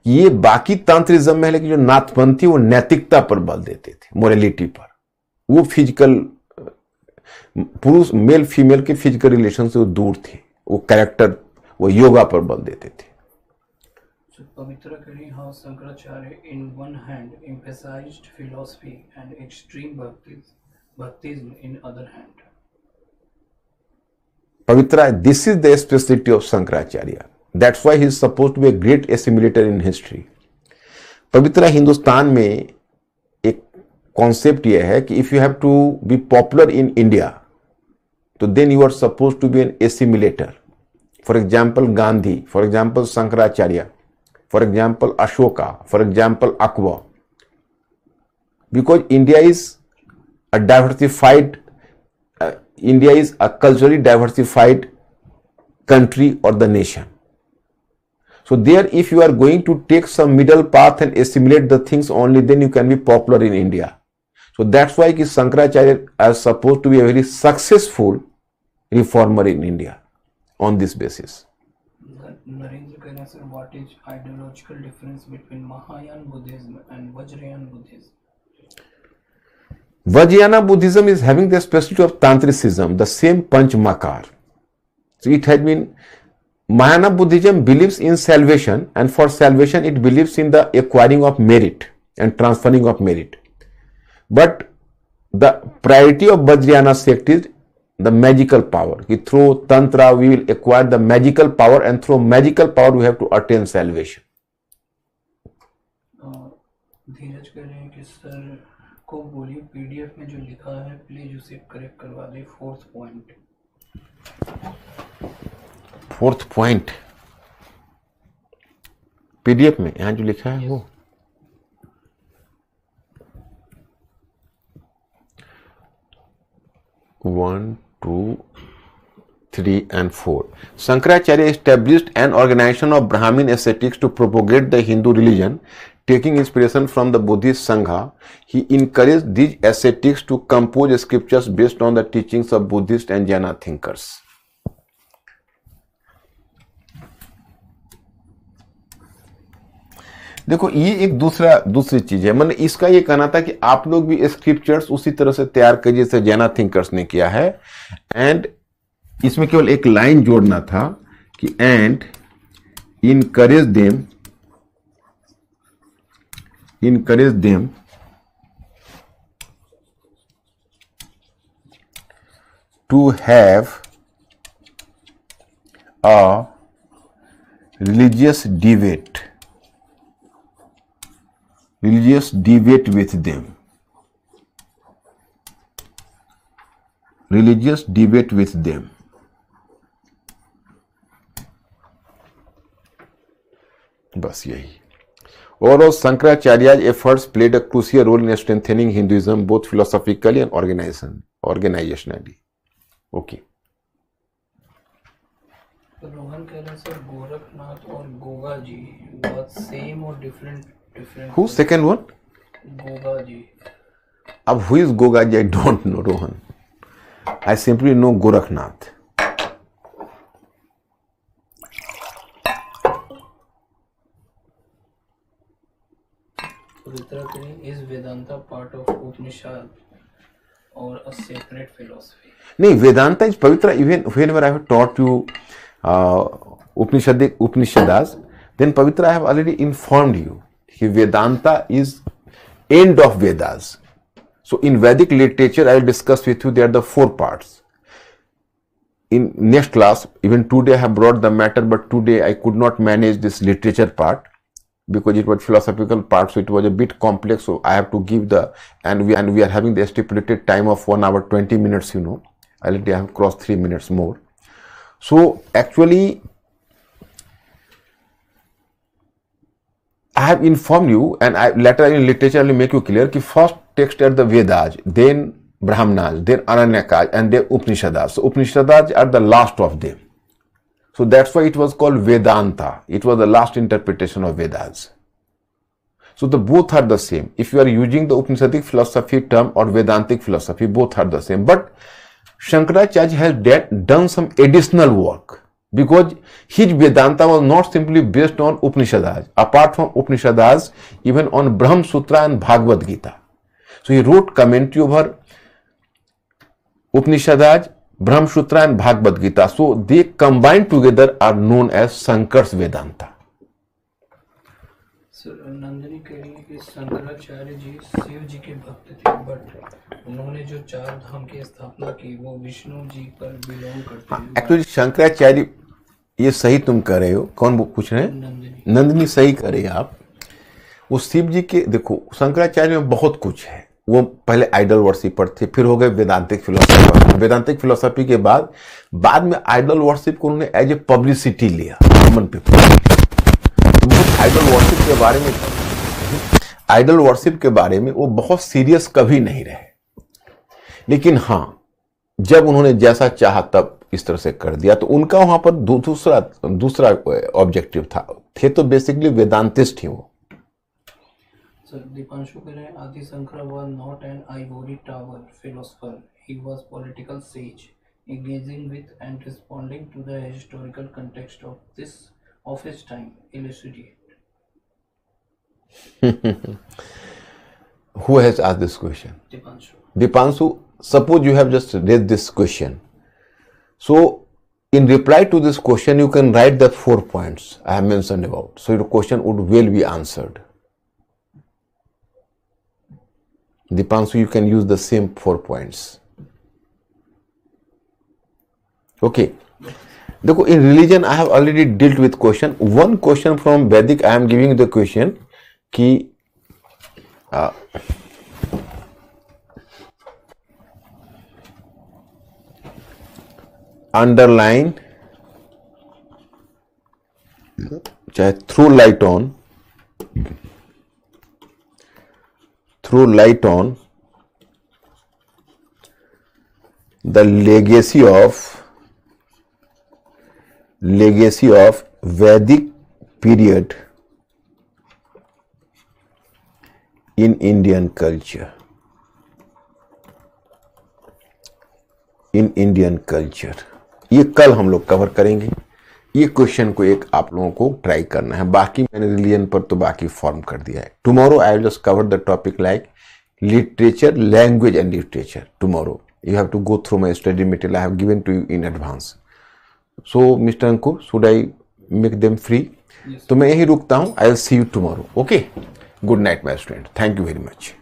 ये बाकी तांत्रिज्म में है, लेकिन जो नाथपंथी वो नैतिकता पर बल देते थे, मोरालिटी पर। वो फिजिकल पुरुष मेल फीमेल के फिजिकल रिलेशन से वो दूर थे, वो कैरेक्टर, वो योगा पर बल देते थे। पवित्र करें how Shankaracharya in one hand emphasized philosophy and extreme bhaktism in other hand. Pavitra, this is the specialty of Shankaracharya. That's why he is supposed to be a great assimilator in history. Pavitra, Hindustan में एक concept यह है कि if you have to be popular in India, तो then you are suppose to be an assimilator. For example Gandhi, for example Shankaracharya, for example Ashoka, for example Akbar. Because India is a diversified, India is a culturally diversified country or the nation. So there, if you are going to take some middle path and assimilate the things only, then you can be popular in India. So that's why Shankaracharya is supposed to be a very successful reformer in India on this basis. Narendra Khanna sir, what is ideological difference between Mahayana Buddhism and Vajrayana Buddhism? Vajrayana Buddhism is having the specialty of Tantricism, the same Panch Makar. So it had been, Mahayana Buddhism believes in salvation, and for salvation it believes in the acquiring of merit and transferring of merit. But the priority of Vajrayana sect is the magical power. Through Tantra we will acquire the magical power, and through magical power we have to attain salvation. धीरज कह रहे हैं कि sir को बोलिए PDF में जो लिखा है प्लीज उसे करेक्ट करवा दे. फोर्थ पॉइंट पीडीएफ में यहां जो लिखा है वो 1, 2, 3 and 4. Shankaracharya established an organization of Brahmin ascetics to propagate the Hindu religion. Taking inspiration from the Buddhist Sangha, he encouraged these ascetics to compose scriptures based on the teachings of Buddhist and Jaina thinkers. देखो, ये एक दूसरी चीज है. मैंने इसका ये कहना था कि आप लोग भी स्क्रिप्चर्स उसी तरह से तैयार करिए जैसे जैना थिंकर्स ने किया है. एंड इसमें केवल एक लाइन जोड़ना था कि and encourage them to have a religious debate with them. बस यही. Overall, Shankaracharya's efforts played a crucial role in strengthening Hinduism both philosophically and organizationally. Okay. तो रोहन कह रहे हैं सर गोरखनाथ और गोगा जी बहुत सेम और different Who second one? Goga ji Ab who is Gogaji? I don't know, Rohan. I simply know Gorakhnath. पवित्रा करें is Vedanta part of Upanishad or a separate philosophy? No, Vedanta is Pavitra. Even whenever I have taught you Upanishadas, then Pavitra I have already informed you. Vedanta is end of Vedas. So in Vedic literature, I will discuss with you. There are the 4 parts. In next class, even today I have brought the matter, but today I could not manage this literature part because it was philosophical part, so it was a bit complex. So I have to give and we are having the stipulated time of 1 hour 20 minutes. Already I have crossed 3 minutes more. So actually, I have informed you, and later in literature I will make you clear that first text are the Vedas, then Brahmanas, then Aranyakas, and then Upanishads. So Upanishads are the last of them. So that's why it was called Vedanta. It was the last interpretation of Vedas. So the both are the same. If you are using the Upanishadic philosophy term or Vedantic philosophy, both are the same. But Shankaracharya has done some additional work because his Vedanta was not simply based on Upanishads. Apart from Upanishads, even on Brahma Sutra and Bhagavad Gita. So he wrote commentary over Upanishads, Brahma Sutra and Bhagavad Gita. So they combined together are known as Shankar's Vedanta. Sir Nandini कह रही है कि शंकराचार्य जी शिव जी के भक्त थे but उन्होंने जो 4 धाम की स्थापना की वो विष्णु जी पर बिलोंग करते हैं. एक्चुअली शंकराचार्य, ये सही तुम कर रहे हो. कौन पूछ रहे हैं? नंदिनी सही कर रहे हैं आप. वो शिव जी के, देखो शंकराचार्य में बहुत कुछ है. वो पहले आइडल वर्शिपर थे, फिर हो गए वेदांतिक फिलोसफी. वेदांतिक फिलोसफी के बाद में आइडल वर्शिप को उन्होंने एज ए पब्लिसिटी लिया कॉमन पीपल. आइडल वर्शिप के बारे में वो बहुत सीरियस कभी नहीं रहे. लेकिन हाँ, जब उन्होंने जैसा चाहा तब इस तरह से कर दिया, तो उनका वहां पर दूसरा ऑब्जेक्टिव था. थे तो बेसिकली वेदांतिस्ट ही वो. सर दीपांशु कह रहे हैं आदि Shankara was not an ivory tower philosopher. He was political sage, engaging with and responding to the historical context of his time. Elucidate. Who has asked this question? Dipanshu. Dipanshu, suppose you have just raised this question. So, in reply to this question, you can write the 4 points I have mentioned about. So, your question would well be answered. Dipanshu, you can use the same 4 points. Okay. देखो, in religion I have already dealt with question. One question from Vedic I am giving the question कि underline चाहे throw light on the legacy of Vedic period in Indian culture. ये कल हम लोग cover करेंगे. ये question को एक आप लोगों को ट्राई करना है. बाकी मैंने रिलीजन पर तो बाकी फॉर्म कर दिया है. Tomorrow I will just cover the topic like literature, language and literature. Tomorrow you have to go through my study material I have given to you in advance. So Mr. Ankur, should I make them free? Yes. तो मैं यही रुकता हूँ. I will see you tomorrow. Okay. Good night my student. Thank you very much.